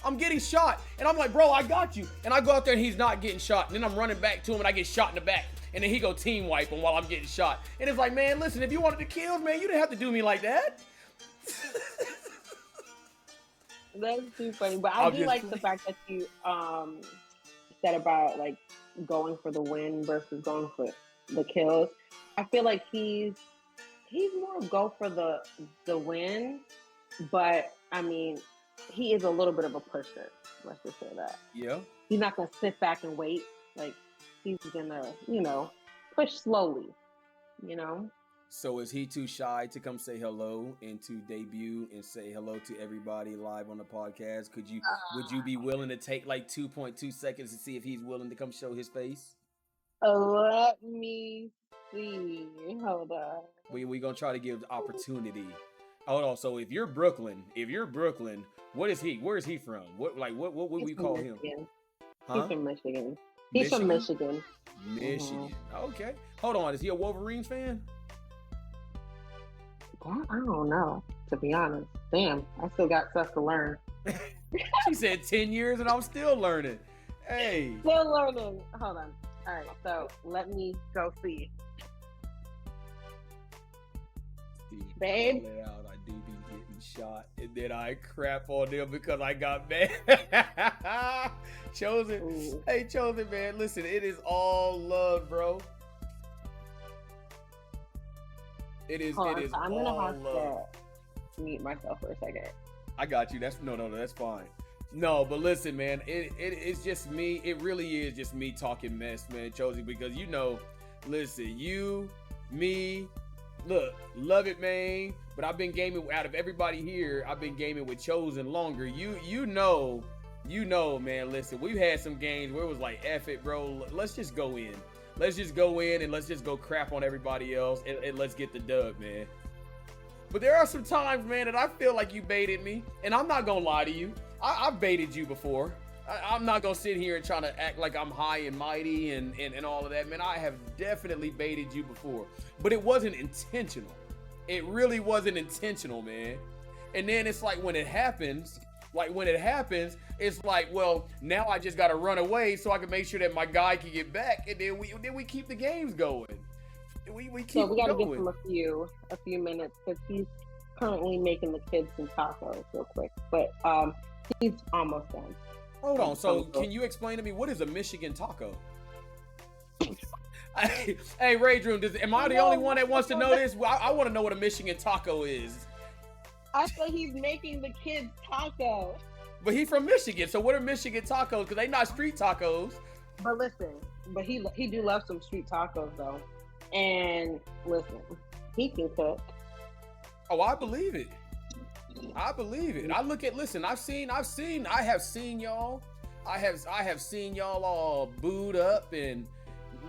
I'm getting shot. And I'm like, bro, I got you. And I go out there and he's not getting shot. And then I'm running back to him and I get shot in the back. And then he go team wipe him while I'm getting shot. And it's like, man, listen, if you wanted to kill, man, you didn't have to do me like that. That's too funny. But I do like the fact that you said about, like, going for the win versus going for the kills. I feel like he's more go for the win, but I mean, he is a little bit of a pusher. Let's just say that. Yeah. He's not gonna sit back and wait. Like, he's gonna, push slowly. So is he too shy to come say hello and to debut and say hello to everybody live on the podcast? Would you be willing to take like 2.2 seconds to see if he's willing to come show his face? Let me see. Hold on. We gonna try to give the opportunity. Hold on. So if you're Brooklyn, what is he? Where is he from? What would we call him? Huh? He's from Michigan. He's from Michigan. Michigan. Mm-hmm. Okay. Hold on. Is he a Wolverines fan? I don't know, to be honest. Damn, I still got stuff to learn. She said 10 years and I'm still learning. Hey. Still learning. Hold on. All right, so let me go see. Babe. I do be getting shot and then I crap on them because I got mad. Chosen. Ooh. Hey, Chosen, man. Listen, it is all love, bro. It is I'm gonna have to mute myself for a second. I got you. That's fine. No, but listen, man, it's just me. It really is just me talking mess, man, Chosen, because listen, you, me, look, love it, man. But I've been gaming out of everybody here. I've been gaming with Chosen longer. You know, man. Listen, we've had some games where it was like, F it, bro. Let's just go in. Let's just go in and let's just go crap on everybody else and let's get the dub, man. But there are some times, man, that I feel like you baited me. And I'm not going to lie to you. I've baited you before. I'm not going to sit here and try to act like I'm high and mighty and all of that. Man, I have definitely baited you before. But it wasn't intentional. It really wasn't intentional, man. And then it's like when it happens, it's like, well, now I just got to run away so I can make sure that my guy can get back. And then we keep the games going. We got to give him a few minutes because he's currently making the kids some tacos real quick. But he's almost done. Hold on. So can you explain to me, what is a Michigan taco? Hey, Ray Drew, am I the only one that wants to know this? I want to know what a Michigan taco is. I thought he's making the kids tacos. But he's from Michigan, so what are Michigan tacos? Because they not street tacos. But listen, but he do love some street tacos though. And listen, he can cook. Oh, I believe it. I believe it. Listen, I have seen y'all. I have seen y'all all booed up and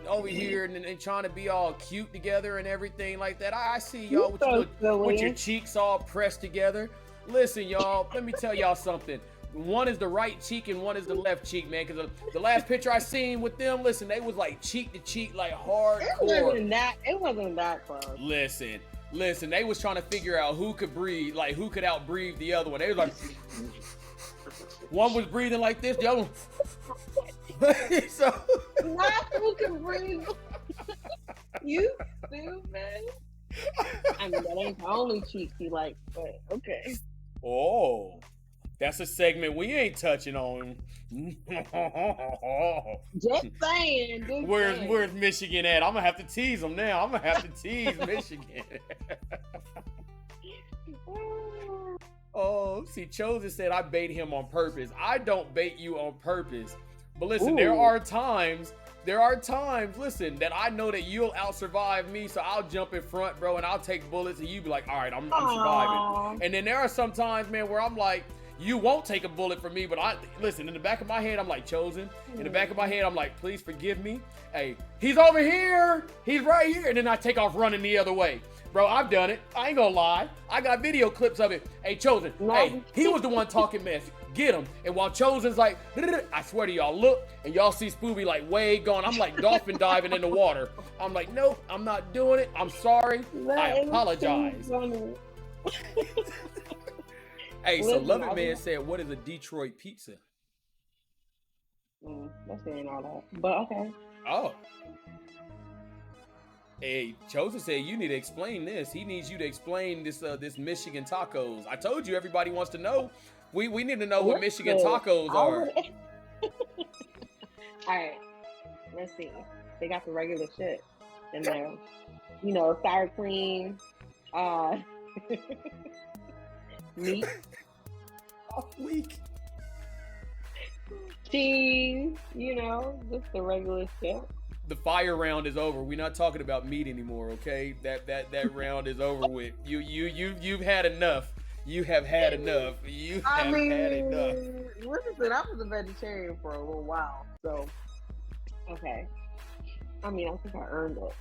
over here and trying to be all cute together and everything like that. I see y'all with your cheeks all pressed together. Listen, y'all, let me tell y'all something. One is the right cheek and one is the left cheek, man. Because the last picture I seen with them, listen, they was like cheek to cheek, like hardcore. It wasn't that close. Listen, they was trying to figure out who could breathe, like who could out-breathe the other one. They was like, one was breathing like this, the other one. So, not who can breathe. You stupid. I mean, that ain't the only cheek he likes, but okay. Oh, that's a segment we ain't touching on. Just saying. Where's Michigan at? I'm gonna have to tease them now. I'm gonna have to tease Michigan. Oh, see, Chosen said I bait him on purpose. I don't bait you on purpose. But listen, there are times, listen, that I know that you'll out-survive me, so I'll jump in front, bro, and I'll take bullets, and you be like, all right, I'm surviving. And then there are some times, man, where I'm like, you won't take a bullet from me, but listen, in the back of my head, I'm like, Chosen. In the back of my head, I'm like, please forgive me. Hey, he's over here. He's right here. And then I take off running the other way. Bro, I've done it. I ain't gonna lie. I got video clips of it. Hey, Chosen. Hey, he was the one talking mess. Get him. And while Chosen's like, I swear to y'all, look, and y'all see Spooby like way gone. I'm like dolphin diving in the water. I'm like, nope, I'm not doing it. I'm sorry. I apologize. Hey, so Love It Man said, what is a Detroit pizza? That's saying all that. But okay. Oh. Hey, Chosen said you need to explain this. He needs you to explain this Michigan tacos. I told you everybody wants to know. We need to know what Michigan tacos are. All right. Let's see. They got the regular shit in there. You know, sour cream, meat. Off week. Cheese, you know, just the regular shit. The fire round is over. We're not talking about meat anymore, okay? That round is over with. You've had enough. You have had enough. Had enough. Listen, I was a vegetarian for a little while, so okay. I mean, I think I earned it.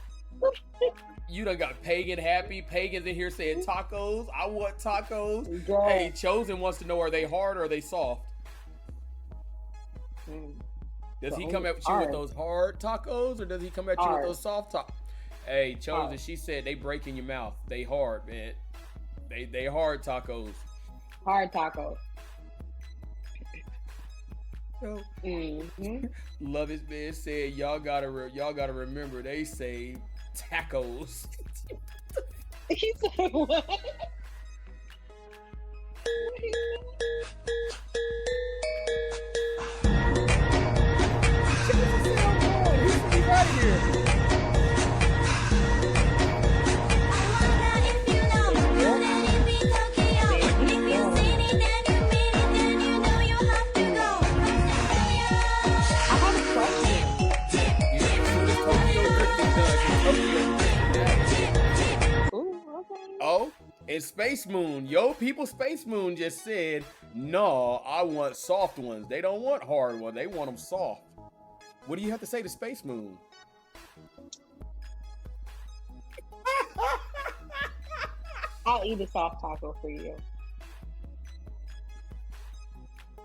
You done got pagan happy. Pagans in here saying tacos. I want tacos. Yeah. Hey, Chosen wants to know, are they hard or are they soft? Does he come at you with those hard tacos or does he come at you with those soft tacos? Hey, Chosen, she said they break in your mouth. They hard, man. They hard tacos. Hard tacos. Love It Man said y'all gotta remember they say tacos. He said what? He's right here. Oh, and Space Moon, Space Moon just said, no, I want soft ones. They don't want hard ones. They want them soft. What do you have to say to Space Moon? I'll eat a soft taco for you.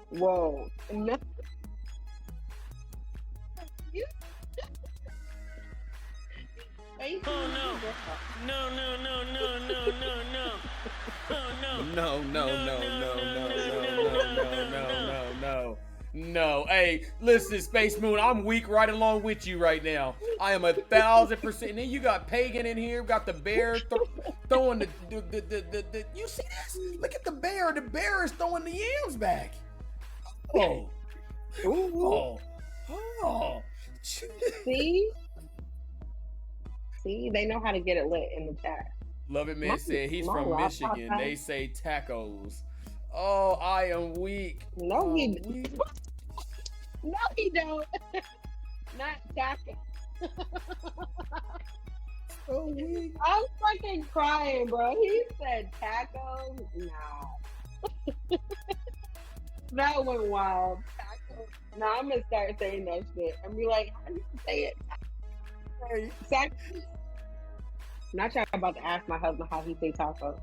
Whoa. No. Oh no. No, no, no, no, no, no, no. Oh no. No, no, no, no, no, no, no, no. No, hey, listen, Space Moon, I'm weak right along with you right now. I am 1,000%. And then you got Pagan in here, got the bear throwing the you see this? Look at the bear. The bear is throwing the yams back. Oh. Oh. Oh. See? See, they know how to get it lit in the chat. Love It Man said he's from Michigan. They say tacos. Oh, I am weak. No, he don't. not taco. So weak. I'm fucking crying, bro. He said tacos. Nah, that went wild. Tacos. Now I'm gonna start saying that shit and be like, how do you say it? Hey, Tacos. Not y'all about to ask my husband how he say tacos.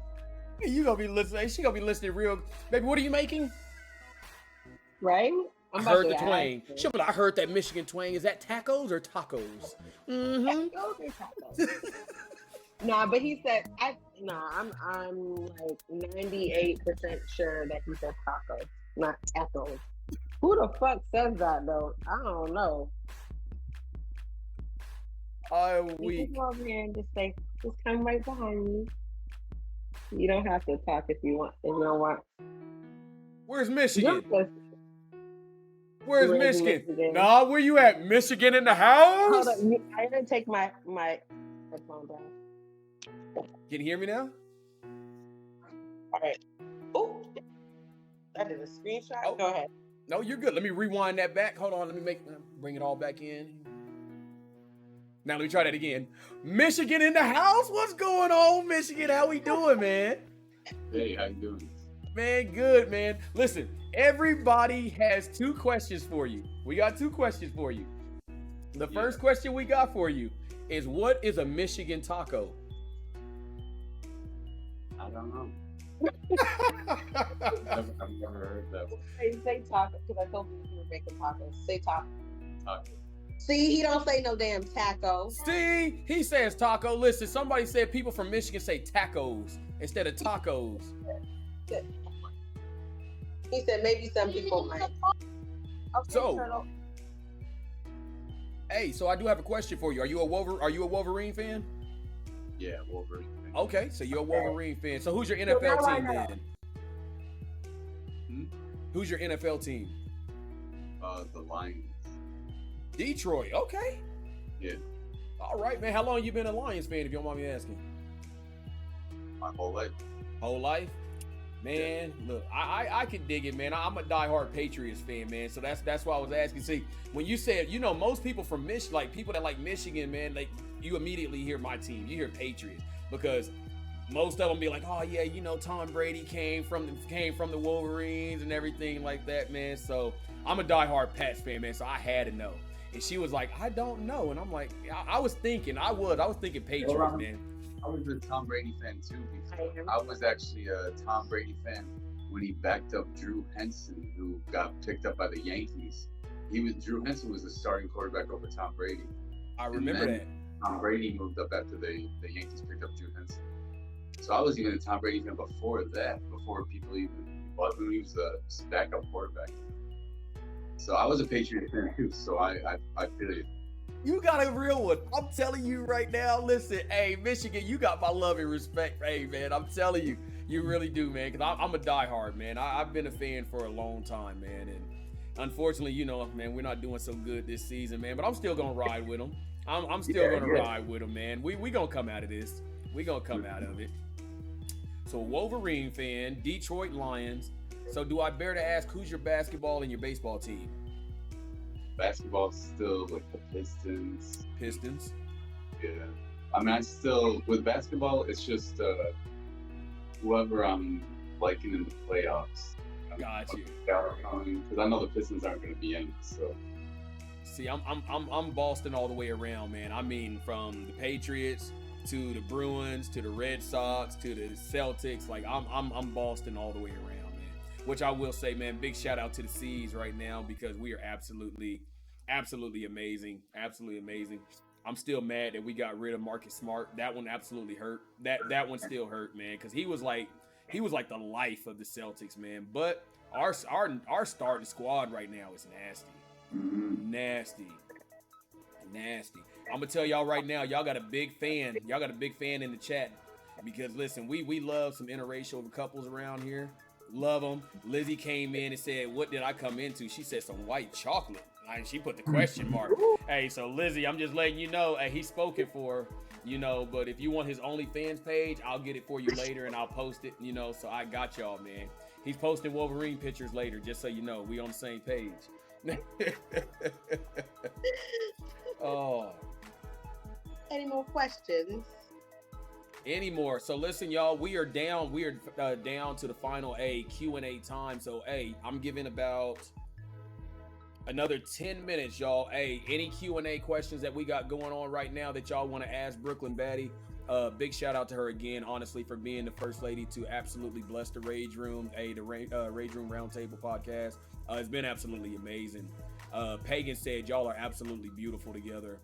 you gonna be listening. She gonna be listening real. Baby, what are you making? Right? I I'm about heard to the ask twang. her. She'll be like, I heard that Michigan twang. Is that tacos or tacos? Mm-hmm. Tacos or tacos? Nah, but he said I'm like 98% sure that he said tacos, not tacos. Who the fuck says that though? I don't know. I'm You weak. can go over here and just come right behind me. You don't have to talk if you want. If you don't want. Where's Michigan? Just Where's Where's Michigan? Michigan? Nah, where you at? Michigan in the house? hold up. I didn't take my headphones off. Can you hear me now? All right. Oh, that is a screenshot. Oh. Go ahead. No, you're good. Let me rewind that back. Hold on. Let me bring it all back in. Now let me try that again. Michigan in the house? What's going on, Michigan? How we doing, man? Hey, how you doing? Man, good, man. Listen, everybody has 2 questions for you. We got 2 questions for you. The first question we got for you is, what is a Michigan taco? I don't know. I've never heard that one. Say taco because I told you you were making tacos. Say taco. Taco. See, he don't say no damn taco. See, he says taco. Listen, somebody said people from Michigan say tacos instead of tacos. He said maybe some people might. Okay, So- Turtle. Hey, so I do have a question for you. Are you a Wolverine fan? Yeah, Wolverine. Okay, so you're a Wolverine fan. So who's your So NFL now I team know. then? Who's your NFL team? The Lions. Detroit. Okay. Yeah, All right, man. How long you been a Lions fan, if you don't mind me asking? my whole life. Whole life? Man, look, I can dig it, man. I'm a diehard Patriots fan, man. So that's why I was asking. See, when you said, most people from Michigan, like people that like Michigan, man, like you immediately hear my team. You hear Patriots because most of them be like, oh yeah, Tom Brady came from the Wolverines and everything like that, man. So I'm a diehard Pats fan, man. So I had to know. And she was like, I don't know. And I'm like, I was thinking Patriots, man. I was a Tom Brady fan too. Because I was actually a Tom Brady fan when he backed up Drew Henson, who got picked up by the Yankees. Drew Henson was the starting quarterback over Tom Brady. I remember that. Tom Brady moved up after the Yankees picked up Drew Henson. So I was even a Tom Brady fan before people even, when he was the backup quarterback. So I was a Patriot fan too. So I feel you. You got a real one. I'm telling you right now. Listen, hey, Michigan, you got my love and respect. Hey, man, I'm telling you, you really do, man. Because I'm a diehard, man. I've been a fan for a long time, man. And unfortunately, man, we're not doing so good this season, man. But I'm still gonna ride with them. I'm still gonna ride with them, man. We gonna come out of this. We gonna come out of it. So Wolverine fan, Detroit Lions. So do I bear to ask, who's your basketball and your baseball team? Basketball's still like the Pistons. Pistons. Yeah. I mean, with basketball, it's just whoever I'm liking in the playoffs. Got you. Because I know the Pistons aren't going to be in it, so. See, I'm Boston all the way around, man. I mean, from the Patriots to the Bruins to the Red Sox to the Celtics. Like I'm Boston all the way around, man. Which I will say, man, big shout out to the C's right now because we are absolutely amazing, absolutely amazing. I'm still mad that we got rid of Marcus Smart. That one absolutely hurt. That one still hurt, man, because he was like the life of the Celtics, man. But our starting squad right now is nasty. I'm gonna tell y'all right now, y'all got a big fan. Y'all got a big fan in the chat because listen, we love some interracial couples around here. Love them. Lizzie came in and said, "What did I come into?" She said some white chocolate. Like, she put the question mark. Hey, so Lizzie, I'm just letting you know, hey, he's spoken for, but if you want his OnlyFans page, I'll get it for you later and I'll post it, so I got y'all, man. He's posting Wolverine pictures later, just so you know, we on the same page. Oh. Any more questions? Anymore. So listen, y'all, we are down to the final Q&A time. So I'm giving about another 10 minutes, y'all. Any Q&A questions that we got going on right now that y'all want to ask Brooklyn Baddie, big shout out to her again, honestly, for being the first lady to absolutely bless the Rage Room, the Rage Room Roundtable podcast. It's been absolutely amazing. Pagan said y'all are absolutely beautiful together.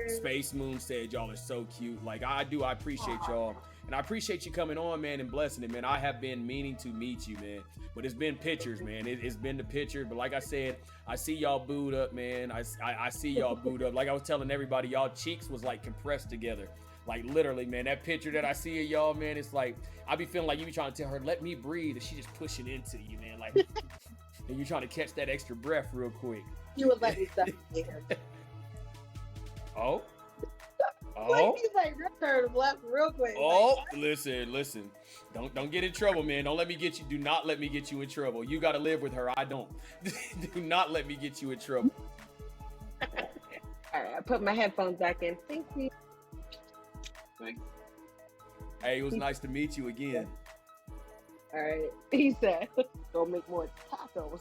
Space Moon said y'all are so cute. Like I appreciate y'all, and I appreciate you coming on, man, and blessing it, man. I have been meaning to meet you, man, but it's been pictures, man. It's been the picture, but like I said, I see y'all booed up, man. I see y'all booed up. Like I was telling everybody, y'all cheeks was like compressed together. Like literally, man, that picture that I see of y'all, man, it's like I be feeling like you be trying to tell her, let me breathe, and she just pushing into you, man, like, and you trying to catch that extra breath real quick. You would let me stop here. Oh. Like he's like return left real quick. Oh, like, listen. Don't get in trouble, man. Don't let me get you. Do not let me get you in trouble. You got to live with her. I don't. Do not let me get you in trouble. All right, I put my headphones back in. Thank you. Thanks. Hey, it was nice to meet you again. All right, he said, "Go make more tacos."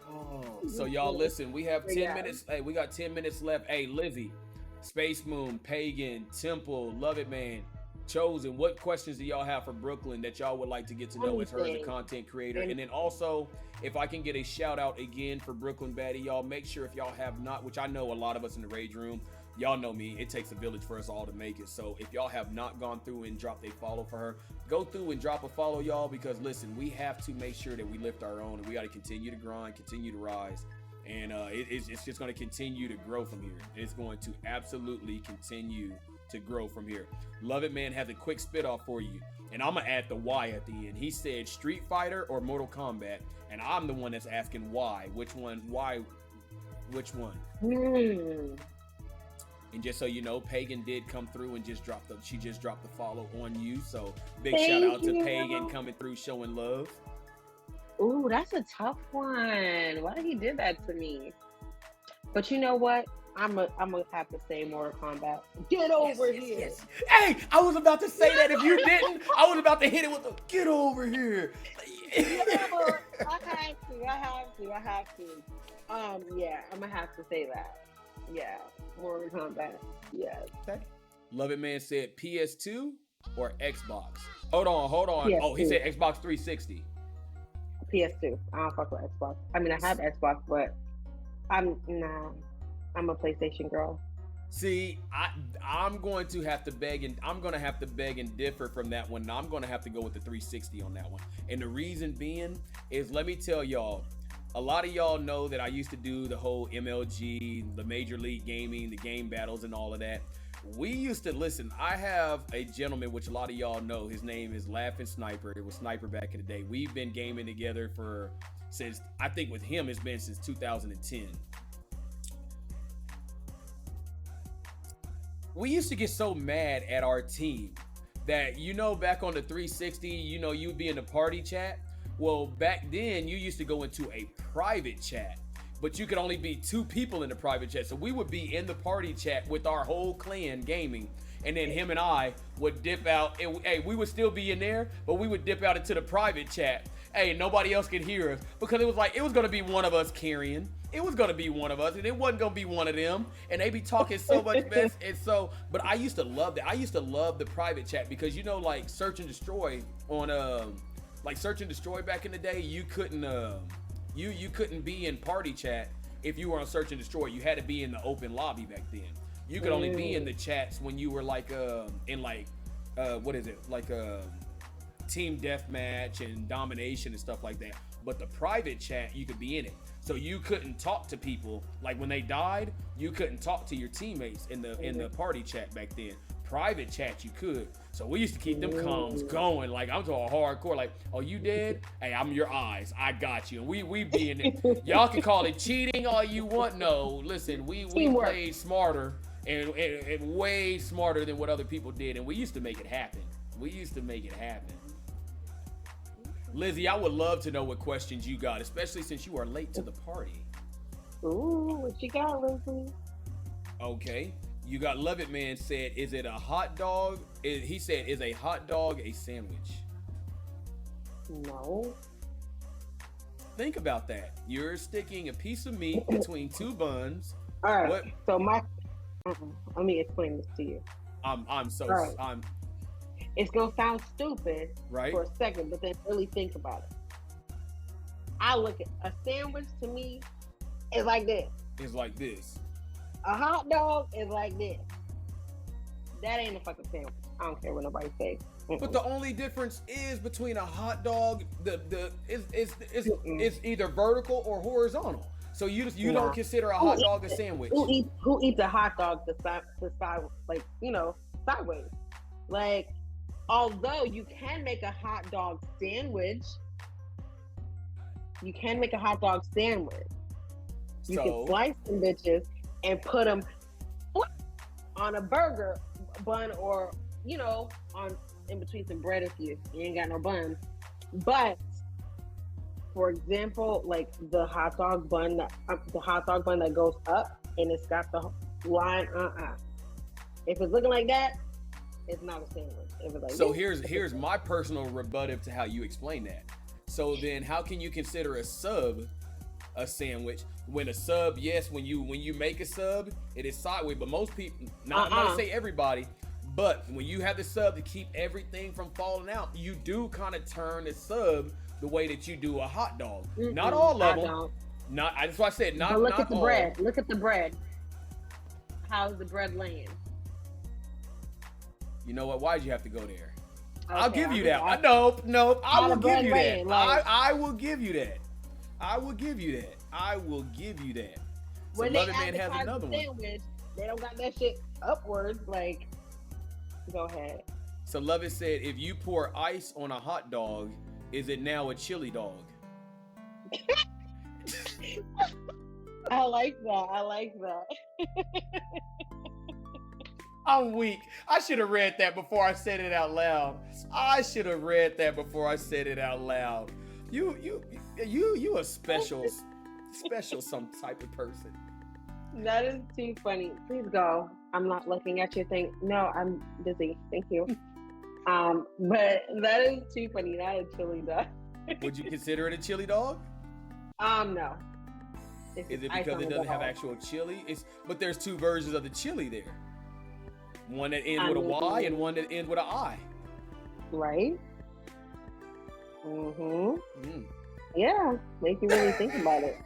Oh, so y'all listen. We have 10 minutes. Hey, we got 10 minutes left. Hey, Lizzie, Space Moon, Pagan, Temple, Love It Man, Chosen. What questions do y'all have for Brooklyn that y'all would like to get to know as her as a content creator? And then also, if I can get a shout out again for Brooklyn Baddie, y'all make sure if y'all have not, which I know a lot of us in the Rage Room, y'all know me, it takes a village for us all to make it. So if y'all have not gone through and dropped a follow for her, go through and drop a follow, y'all, because listen, we have to make sure that we lift our own, and we got to continue to grind, continue to rise. And it's just going to continue to grow from here. It's going to absolutely continue to grow from here. Love It Man has a quick spit off for you, and I'm gonna add the Y at the end. He said Street Fighter or Mortal Kombat, and I'm the one that's asking why. Which one? Why? Which one? And just so you know, Pagan did come through and just dropped the follow on you. So big shout out to Pagan coming through showing love. Ooh, that's a tough one. Why he did that to me? But you know what? I'm gonna have to say Mortal Kombat. Get over here. Yes. Hey, I was about to say that. If you didn't, I was about to hit it with the get over here. I have to. Yeah, I'm gonna have to say that. Yeah, Mortal Kombat. Yeah. Okay. Love It Man said PS2 or Xbox. Hold on. PS2. Oh, he said Xbox 360. PS2. I don't fuck with Xbox. I mean, I have Xbox, but I'm a PlayStation girl. See, I'm going to have to beg and differ from that one. I'm going to have to go with the 360 on that one. And the reason being is, let me tell y'all, a lot of y'all know that I used to do the whole MLG, the Major League Gaming, the game battles and all of that. We used to listen. I have a gentleman, which a lot of y'all know. His name is Laughing Sniper. It was Sniper back in the day. We've been gaming together since, I think with him, it's been since 2010. We used to get so mad at our team that, back on the 360, you'd be in the party chat. Well, back then you used to go into a private chat, but you could only be 2 people in the private chat. So we would be in the party chat with our whole clan gaming, and then him and I would dip out. And, we would still be in there, but we would dip out into the private chat. Nobody else could hear us because it was going to be one of us carrying. It was going to be one of us, and it wasn't going to be one of them. And they be talking so much mess. And so, but I used to love that. I used to love the private chat because, like Search and Destroy on, Search and Destroy back in the day, you couldn't, you couldn't be in party chat if you were on Search and Destroy. You had to be in the open lobby back then. You could only be in the chats when you were team deathmatch and domination and stuff like that. But the private chat, you could be in it. So you couldn't talk to people. Like when they died, you couldn't talk to your teammates in the party chat back then. Private chat, you could. So we used to keep them comms going. Like I'm talking hardcore. Like, oh, you dead? Hey, I'm your eyes. I got you. And we be in it. Y'all can call it cheating all you want. No, listen, we played smarter and way smarter than what other people did. And we used to make it happen. Lizzie, I would love to know what questions you got, especially since you are late to the party. Ooh, what you got, Lizzie? Okay. You got Love It Man said, is it a hot dog? He said, is a hot dog a sandwich? No. Think about that. You're sticking a piece of meat between two buns. All right. What? So let me explain this to you. I'm It's gonna sound stupid right for a second, but then really think about it. I look at a sandwich to me is like this. It's like this. A hot dog is like this. That ain't a fucking sandwich. I don't care what nobody says. But the only difference is between a hot dog, it's either vertical or horizontal. So you don't consider a hot dog a sandwich. Who eats a hot dog the side, like, sideways? Like, although you can make a hot dog sandwich, you can slice them bitches and put them on a burger bun, or on in between some bread if you ain't got no bun. But for example, like the hot dog bun that goes up and it's got the line, if it's looking like that, it's not a sandwich. If it's like so here's my personal rebuttal to how you explain that. So then how can you consider a sub a sandwich when a sub, yes, when you make a sub, it is sideways, but most people, I'm not gonna say everybody, but when you have the sub to keep everything from falling out, you do kind of turn the sub the way that you do a hot dog. Not all of them. That's why I said not. But look not at the all. bread. Look at the bread. How's the bread laying? You know what? Why'd you have to go there? Okay, I'll give you that. Nope. I will give you that. I will give you that. I will give you that. So When Love they It Man has another one. Sandwich, they don't got that shit upwards. Like, go ahead. So Love It said, if you pour ice on a hot dog, is it now a chili dog? I like that. I'm weak. I should have read that before I said it out loud. You a special some type of person. That is too funny. Please go. I'm not looking at your thing. No, I'm busy. Thank you. But that is too funny. Not a chili dog. Would you consider it a chili dog? No. Is it because it doesn't have actual chili? But there's two versions of the chili there. One that ends with a Y and one that ends with an I. Right? Yeah. Make you really think about it.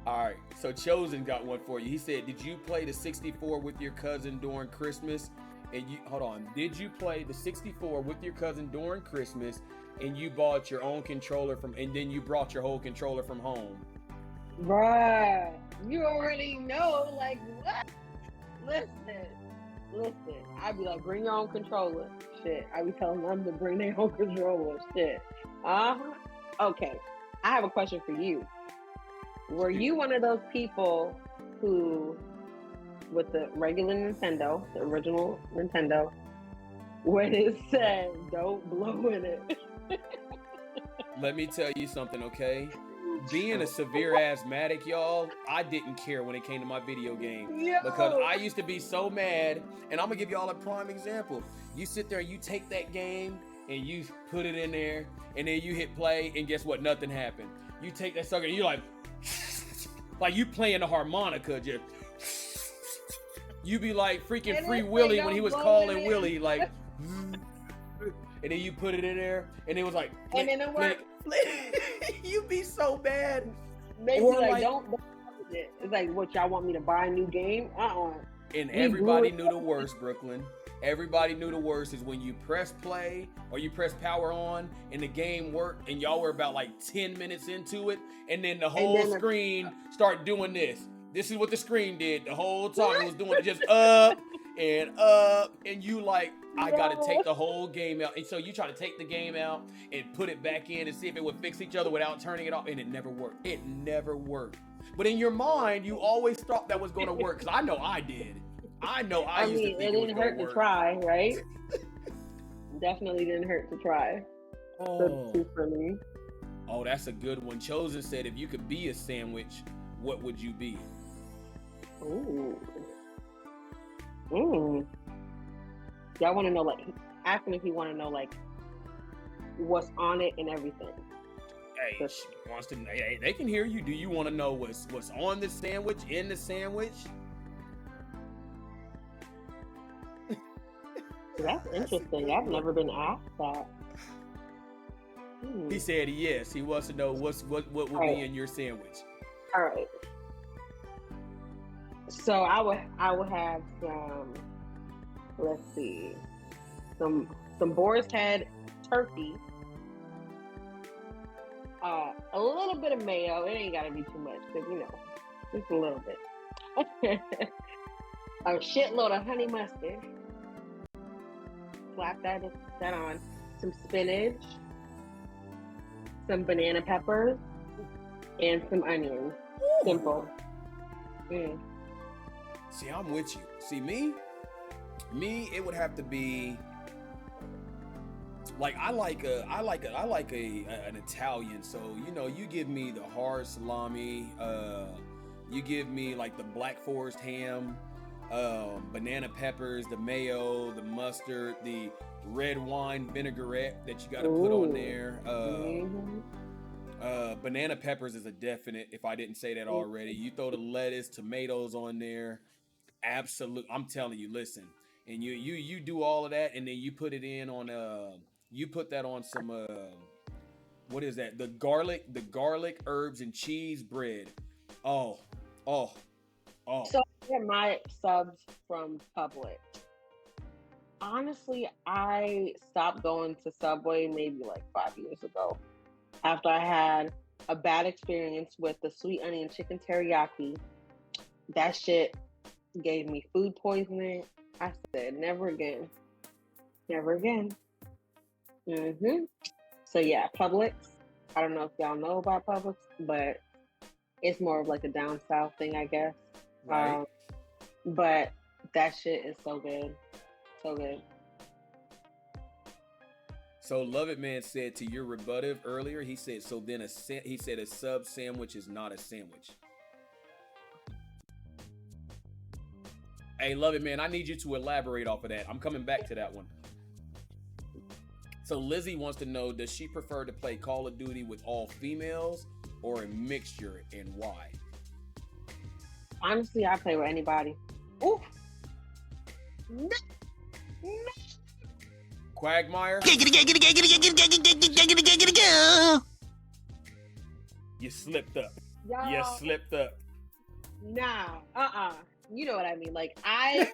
All right. So Chosen got one for you. He said, did you play the 64 with your cousin during Christmas? Did you play the 64 with your cousin during Christmas and you bought your own controller and then you brought your whole controller from home? Bruh, you already know, like, what? Listen, I'd be like, bring your own controller. Shit, I be telling them to bring their own controller. Shit. Okay, I have a question for you. Were you one of those people who, with the regular Nintendo, the original Nintendo, when it said, don't blow in it? Let me tell you something, okay? Being a severe asthmatic, y'all, I didn't care when it came to my video game. Because I used to be so mad, and I'm gonna give y'all a prime example. You sit there and you take that game and you put it in there, and then you hit play, and guess what? Nothing happened. You take that sucker and you're like you playing the harmonica, just you be like freaking Free Willy when he was calling Willie, like, and then you put it in there, and it was like, and then it worked. You be so bad. They be like, don't it. It's like, what, y'all want me to buy a new game? And everybody knew the worst, Brooklyn. Everybody knew the worst is when you press play or you press power on and the game worked and y'all were about like 10 minutes into it, and then the whole screen start doing this. This is what the screen did the whole time. It was doing it just up, and you like, I gotta take the whole game out. And so you try to take the game out and put it back in and see if it would fix each other without turning it off, and it never worked. It never worked. But in your mind, you always thought that was gonna work, because I know I did. I used to think it didn't hurt to try, right? Definitely didn't hurt to try. Oh. That's too funny. Oh, that's a good one. Chosen said, if you could be a sandwich, what would you be? Ooh. Mm. Y'all want to know, like, ask him if he want to know, like, what's on it and everything. Hey, she wants to. Hey, they can hear you. Do you want to know what's on the sandwich, in the sandwich? That's interesting. I've never been asked that. He said yes. He wants to know what will be in your sandwich. All right. So I would have some. Let's see, some boar's head turkey. A little bit of mayo. It ain't gotta be too much, because just a little bit. A shitload of honey mustard. Slap that on. Some spinach, some banana peppers, and some onions. Ooh. Simple. Mm. See, I'm with you. See, me, it would have to be like I like an Italian. So you give me the hard salami. You give me like the Black Forest ham, banana peppers, the mayo, the mustard, the red wine vinaigrette that you got to put on there. Banana peppers is a definite. If I didn't say that already, you throw the lettuce, tomatoes on there. Absolute. I'm telling you. Listen, and you do all of that, and then you put it in on you put that on some what is that? The garlic herbs and cheese bread. Oh. So I get my subs from Publix. Honestly, I stopped going to Subway maybe like 5 years ago, after I had a bad experience with the sweet onion chicken teriyaki. That shit gave me food poisoning. I said, never again. Never again. So yeah, Publix. I don't know if y'all know about Publix, but it's more of like a down south thing, I guess. Right. But that shit is so good. So good. So Love It Man said to your rebuttive earlier, he said, so then he said a sub sandwich is not a sandwich. Hey, Love It Man, I need you to elaborate off of that. I'm coming back to that one. So Lizzie wants to know, does she prefer to play Call of Duty with all females or a mixture, and why? Honestly, I play with anybody. Ooh. Quagmire? You slipped up. Y'all, You slipped up. Nah. You know what I mean. Like, I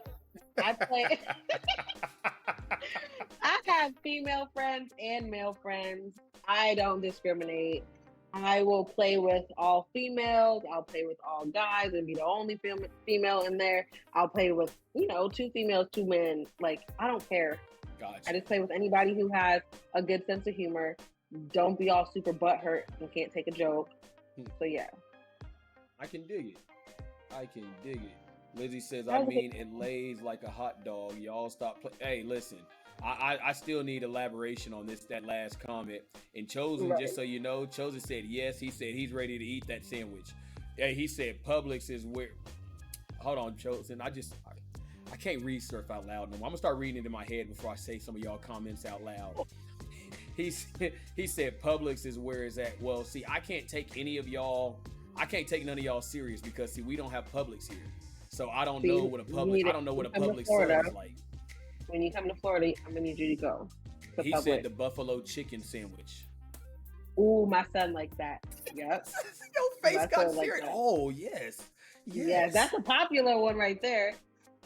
play. I have female friends and male friends. I don't discriminate. I will play with all females. I'll play with all guys and be the only female in there. I'll play with, 2 females, 2 men. Like, I don't care. Gotcha. I just play with anybody who has a good sense of humor. Don't be all super butthurt and can't take a joke. So yeah. I can dig it. Lizzie says, I mean, it lays like a hot dog. Y'all stop playing. Hey, listen. I still need elaboration on that last comment. And Chosen, right. Just so you know, Chosen said yes. He said he's ready to eat that sandwich. Yeah, he said Publix is where. Hold on, Chosen. I can't read surf out loud no more. I'm gonna start reading it in my head before I say some of y'all comments out loud. He said Publix is where it's at. Well, see, I can't take none of y'all serious because see, we don't have Publix here. So I don't know what a Publix serves like. When you come to Florida, I'm gonna need you to go. He said the buffalo chicken sandwich. Ooh, my son likes that. Yep. Your face got serious. Like, oh, yes. Yeah, that's a popular one right there.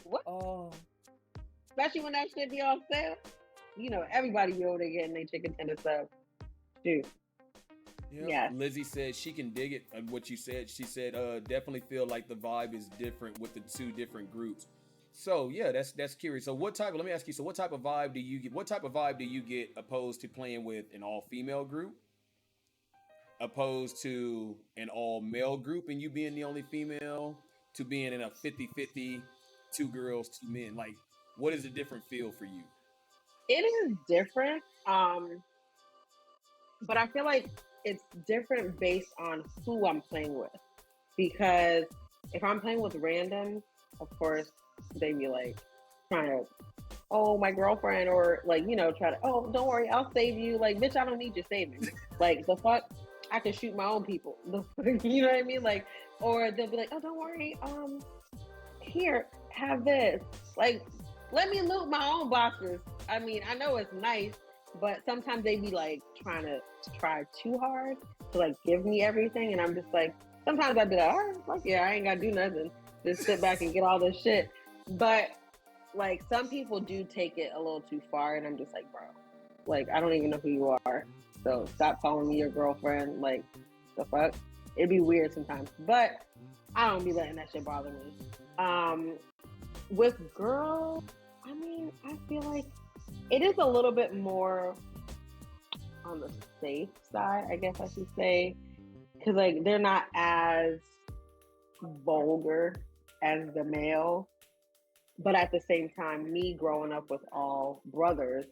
What? Oh. Especially when that shit be on sale. Everybody be over there getting their chicken tender sub. Dude. Yep. Yeah. Lizzie said she can dig it. What you said, she said, definitely feel like the vibe is different with the 2 different groups. So yeah, that's curious. So what type of vibe do you get? What type of vibe do you get opposed to playing with an all-female group, opposed to an all-male group and you being the only female, to being in a 50-50, 2 girls, 2 men? Like, what is a different feel for you? It is different, but I feel like it's different based on who I'm playing with, because if I'm playing with randoms, of course, they be like trying to, oh, my girlfriend, or like, try to, oh, don't worry, I'll save you. Like, bitch, I don't need your saving. Like, the fuck? I can shoot my own people. You know what I mean? Like, or they'll be like, oh, don't worry, here, have this. Like, let me loot my own boxes. I mean, I know it's nice, but sometimes they be like trying to try too hard to like give me everything, and I'm just like, sometimes I'd be like, all right, fuck yeah, I ain't gotta do nothing. Just sit back and get all this shit. But like, some people do take it a little too far, and I'm just like, bro, like, I don't even know who you are, so stop calling me your girlfriend. Like, the fuck? It'd be weird sometimes, but I don't be letting that shit bother me. With girls, I mean, I feel like it is a little bit more on the safe side, I guess I should say, because like they're not as vulgar as the male, but at the same time, me growing up with all brothers,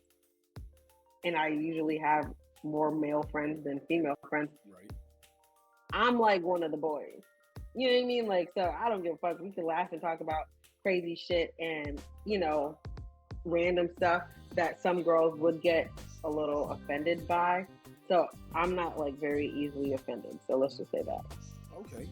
and I usually have more male friends than female friends. Right. I'm like one of the boys. You know what I mean? Like, so I don't give a fuck. We can laugh and talk about crazy shit and, random stuff that some girls would get a little offended by. So I'm not like very easily offended. So let's just say that. Okay.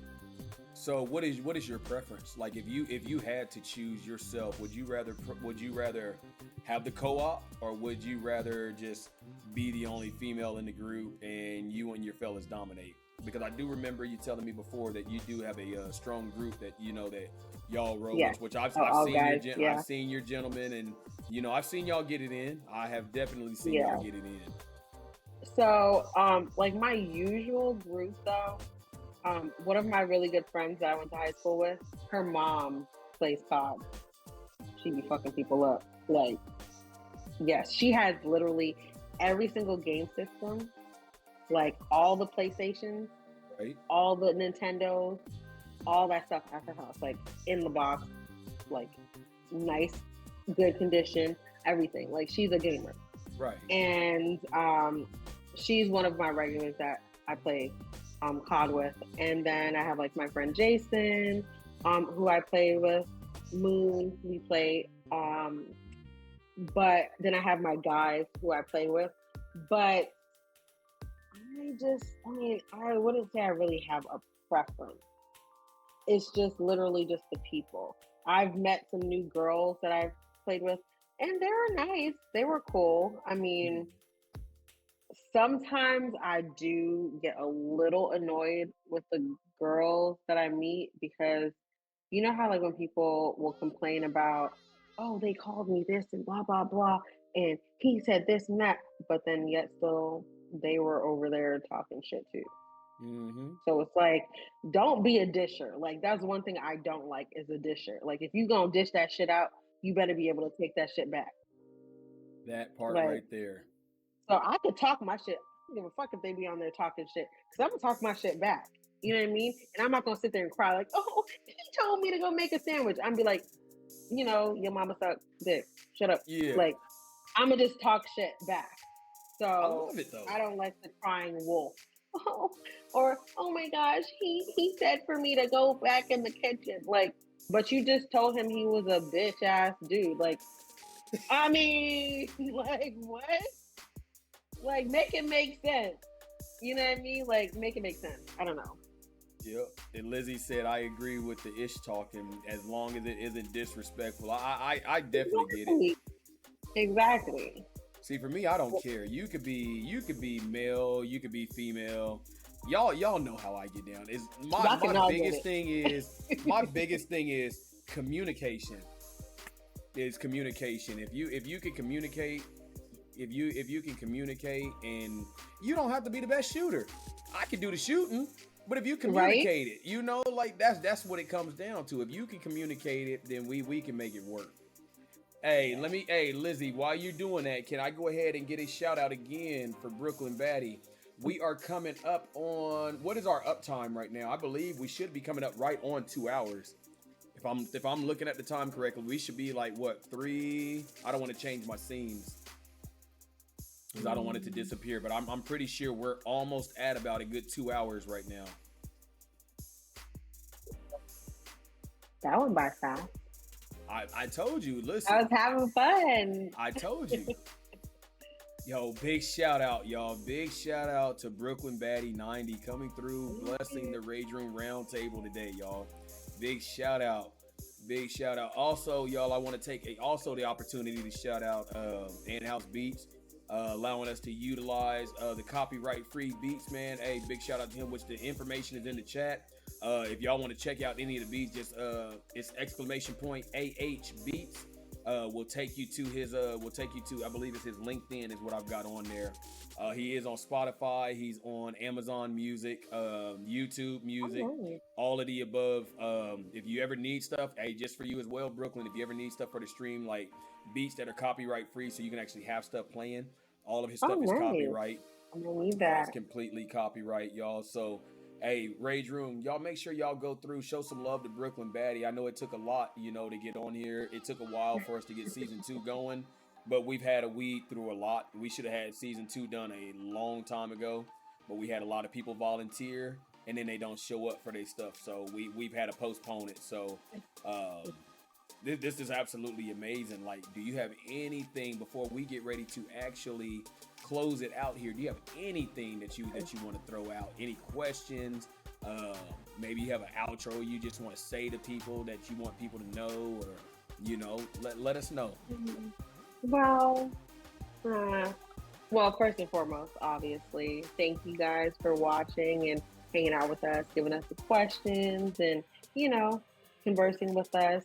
So what is your preference? Like, if you had to choose yourself, would you rather have the co-op, or would you rather just be the only female in the group and you and your fellas dominate? Because I do remember you telling me before that you do have a strong group that that y'all roll with, which I've seen your gentlemen, and I've seen y'all get it in. I have definitely seen y'all get it in. So like my usual group though, one of my really good friends that I went to high school with, her mom plays COD. She be fucking people up. Like, yes, she has literally every single game system, like all the PlayStations, right, all the Nintendos, all that stuff at her house, like in the box, like nice, good condition, everything. Like, she's a gamer. right. And she's one of my regulars that I play COD with. And then I have like my friend Jason, who I play with, Moon, we play. But then I have my guys who I play with. But I wouldn't say I really have a preference. It's just literally just the people. I've met some new girls that I've played with, and they were nice. They were cool. I mean, sometimes I do get a little annoyed with the girls that I meet, because you know how like when people will complain about, oh, they called me this and blah, blah, blah, and he said this and that, but then yet still they were over there talking shit too. Mm-hmm. So it's like, don't be a disher. Like, that's one thing I don't like, is a disher. Like, if you gonna dish that shit out, you better be able to take that shit back. That part like, right there. So I could talk my shit. I don't give a fuck if they be on there talking shit, because I'm gonna talk my shit back. You know what I mean? And I'm not gonna sit there and cry like, oh, he told me to go make a sandwich. I'm be like, your mama suck dick. Shut up. Yeah. Like, I'm gonna just talk shit back. So I love it though. I don't like the crying wolf. Or, oh my gosh, he said for me to go back in the kitchen. Like, but you just told him he was a bitch ass dude. Like, I mean, like, what? Like, make it make sense. You know what I mean? Like, make it make sense. I don't know. Yep. And Lizzie said, I agree with the ish talking, as long as it isn't disrespectful. I definitely get it. Exactly. See, for me, I don't care. You could be male, you could be female. Y'all know how I get down. My biggest thing is communication. Is communication. If you can communicate, if you can communicate, and you don't have to be the best shooter. I can do the shooting, but if you communicate it, like that's what it comes down to. If you can communicate it, then we can make it work. Hey, Lizzie, while you're doing that, can I go ahead and get a shout out again for BrklynBaddie? We are coming up on, what is our uptime right now? I believe we should be coming up right on 2 hours. If I'm looking at the time correctly, we should be like, what, 3? I don't want to change my scenes because I don't want it to disappear, but I'm pretty sure we're almost at about a good 2 hours right now. That went by fast. I told you, listen. I was having fun. I told you. Yo, big shout out, y'all. Big shout out to BrklynBaddie90 coming through, blessing the Rage Room Roundtable today, y'all. Big shout out. Big shout out. Also, y'all, I want to take the opportunity to shout out In-House Beats, allowing us to utilize the copyright-free beats, man. Hey, big shout out to him, which the information is in the chat. If y'all want to check out any of the beats, just it's !AH Beats. We'll take you to his I believe it's his LinkedIn is what I've got on there. He is on Spotify, he's on Amazon Music, YouTube Music, all of the above. If you ever need stuff, hey, just for you as well, Brooklyn, if you ever need stuff for the stream, like beats that are copyright free so you can actually have stuff playing, all of his stuff is copyright. I'm gonna need that. It's completely copyright, y'all. So hey, Rage Room, y'all make sure y'all go through, show some love to BrklynBaddie. I know it took a lot, to get on here. It took a while for us to get season 2 going, but we've had to weed through a lot. We should have had season 2 done a long time ago, but we had a lot of people volunteer, and then they don't show up for their stuff. So we've had to postpone it. So this is absolutely amazing. Like, do you have anything before we get ready to actually close it out here? Do you have anything that you want to throw out? Any questions? Maybe you have an outro you just want to say to people that you want people to know, or let us know. Well, first and foremost, obviously, thank you guys for watching and hanging out with us, giving us the questions, and conversing with us.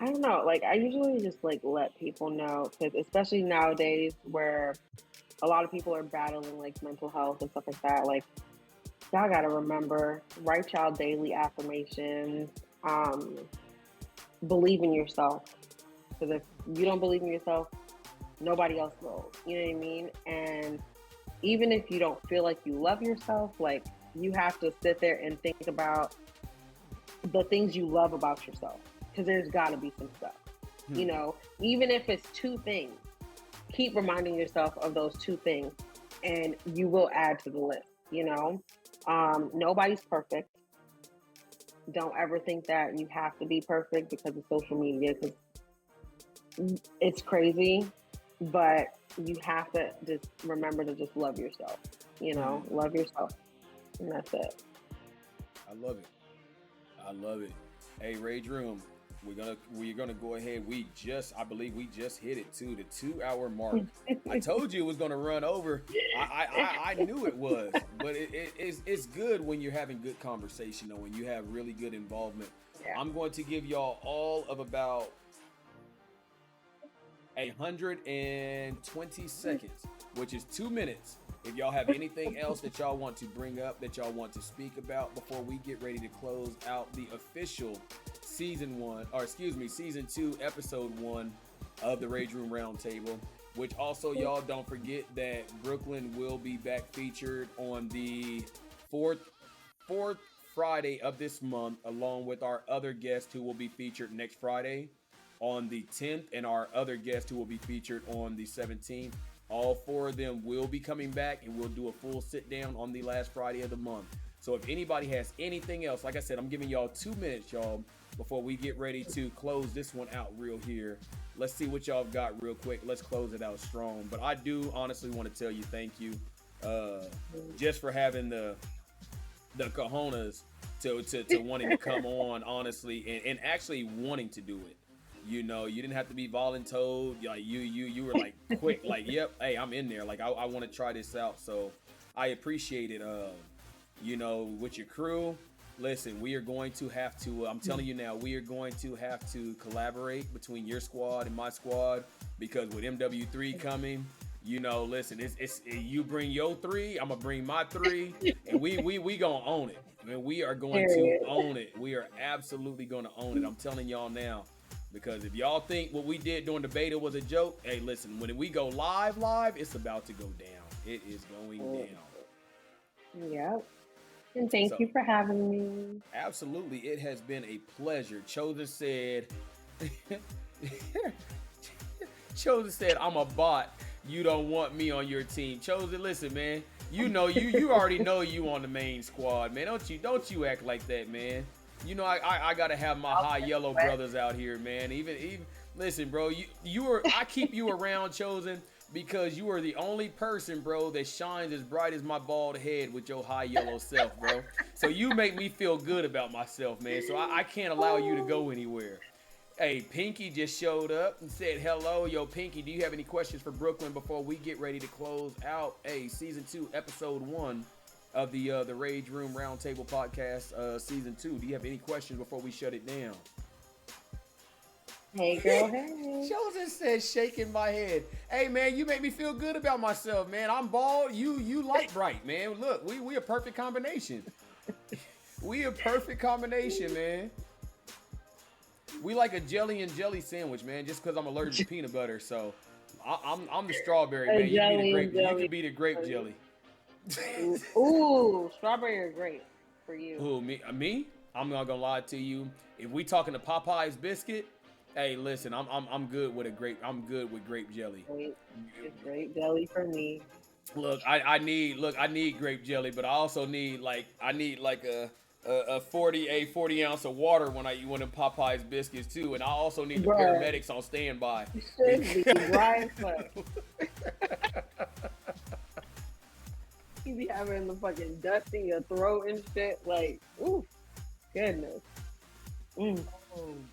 I don't know, like, I usually just let people know, because especially nowadays where a lot of people are battling like mental health and stuff like that, like, y'all gotta remember, write y'all daily affirmations, believe in yourself, because if you don't believe in yourself, nobody else will, you know what I mean? And even if you don't feel like you love yourself, like, you have to sit there and think about the things you love about yourself, because there's got to be some stuff, even if it's 2 things, keep reminding yourself of those 2 things, and you will add to the list. Nobody's perfect. Don't ever think that you have to be perfect because of social media, because it's crazy, but you have to just remember to just love yourself, love yourself, and that's it. I love it. I love it. Hey, Rage Room, we're gonna go ahead. I believe we just hit it to the 2-hour mark. I told you it was gonna run over. I knew it was, but it's good when you're having good conversation, though, when you have really good involvement. Yeah. I'm going to give y'all all of about 120 seconds, which is 2 minutes. If y'all have anything else that y'all want to bring up, that y'all want to speak about before we get ready to close out the official season 2, episode 1 of the Rage Room Roundtable, which also, y'all, don't forget that Brooklyn will be back featured on the fourth Friday of this month, along with our other guest who will be featured next Friday on the 10th, and our other guest who will be featured on the 17th. All 4 of them will be coming back, and we'll do a full sit down on the last Friday of the month. So if anybody has anything else, like I said, I'm giving y'all 2 minutes, y'all, before we get ready to close this one out real here. Let's see what y'all got real quick. Let's close it out strong. But I do honestly want to tell you thank you, just for having the cojones to wanting to come on, honestly, and actually wanting to do it. You didn't have to be voluntold. Like you were like quick, like, yep, hey, I'm in there. Like, I want to try this out. So I appreciate it. With your crew, listen, we are going to have to, I'm telling you now, we are going to have to collaborate between your squad and my squad, because with MW3 coming, listen, it's you bring your 3, I'm gonna bring my 3, and we gonna own it. Man, we are going to own it. We are absolutely gonna own it. I'm telling y'all now. Because if y'all think what we did during the beta was a joke, hey, listen, when we go live, it's about to go down. It is going down. Yep. And thank you for having me. Absolutely. It has been a pleasure. Chosen said, I'm a bot. You don't want me on your team. Chosen, listen, man. You already know you on the main squad, man. Don't you act like that, man. You know, I gotta have my high yellow brothers out here, man. Even listen, bro. I keep you around, Chosen, because you are the only person, bro, that shines as bright as my bald head with your high yellow self, bro. So you make me feel good about myself, man. So I can't allow you to go anywhere. Hey, Pinky just showed up and said hello. Yo, Pinky, do you have any questions for Brooklyn before we get ready to close out? Hey, season 2, episode 1 of the Rage Room Roundtable podcast, season 2. Do you have any questions before we shut it down? Hey, girl, hey. Chosen says shaking my head. Hey, man, you make me feel good about myself, man. I'm bald. You light bright, man. Look, we a perfect combination. We a perfect combination, man. We like a jelly and jelly sandwich, man, just because I'm allergic to peanut butter. So I'm the strawberry, man. You can be the grape jelly. Ooh, strawberry or grape for you. Ooh, me? I'm not gonna lie to you. If we talking to Popeye's biscuit, hey, listen, I'm good with grape jelly. Grape jelly for me. Look, I need grape jelly, but I also need like a 40 ounce of water when I eat one of Popeye's biscuits too, and I also need the paramedics on standby. You should be dry as fuck. You be having the fucking dust in your throat and shit, like, ooh, goodness. Oh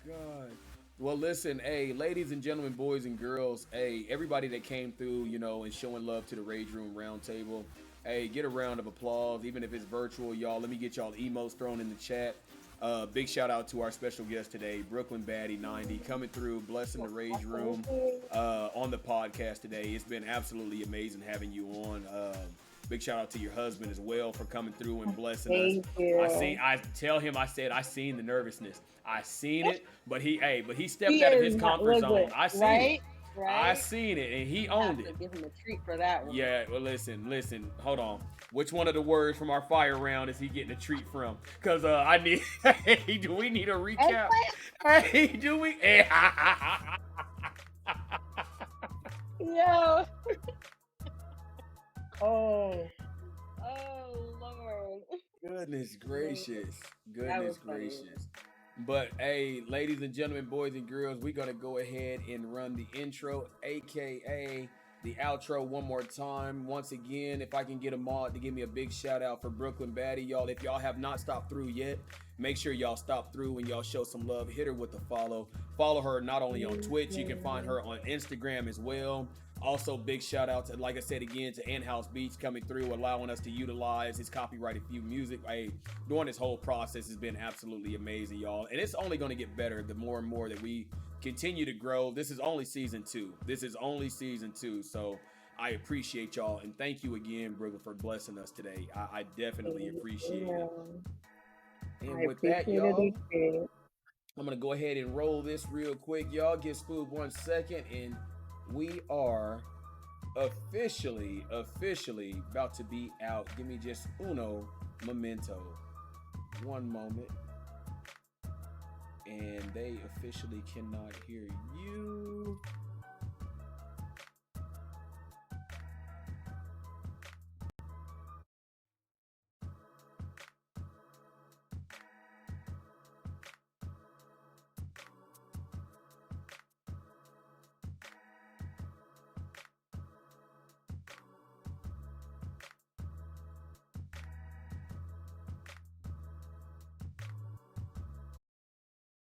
God. Well, listen, hey, ladies and gentlemen, boys and girls, hey, everybody that came through, you know, and showing love to the Rage Room Roundtable. Hey, get a round of applause, even if it's virtual, y'all. Let me get y'all emotes thrown in the chat. Big shout out to our special guest today, BrklynBaddie90, coming through, blessing the Rage Room on the podcast today. It's been absolutely amazing having you on. Big shout out to your husband as well for coming through and blessing us. I tell him, I seen the nervousness. I seen it, but he stepped out of his comfort zone. I seen it. Right? I seen it, and he owned it. Give him a treat for that one. Yeah, well, listen. Hold on. Which one of the words from our fire round is he getting a treat from? Because I need. Hey, do we need a recap? Hey, do we? Yo. Oh, Lord. Goodness gracious. But hey, ladies and gentlemen, boys and girls, we're going to go ahead and run the intro, aka the outro one more time. Once again, if I can get a mod to give me a big shout out for Brooklyn Baddie, y'all. If y'all have not stopped through yet, make sure y'all stop through and y'all show some love. Hit her with a follow. Follow her not only on Twitch, you can find her on Instagram as well. Also, big shout out to, like I said again, to In-House Beats coming through, allowing us to utilize his copyrighted few music. Hey, during this whole process has been absolutely amazing, y'all. And it's only going to get better the more and more that we continue to grow. This is only season 2. So I appreciate y'all. And thank you again, Brooklyn, for blessing us today. I definitely appreciate it. And with that, y'all, I'm going to go ahead and roll this real quick. Y'all give Spoob 1 second, and we are officially about to be out. Give me just uno momento. One moment. And they officially cannot hear you.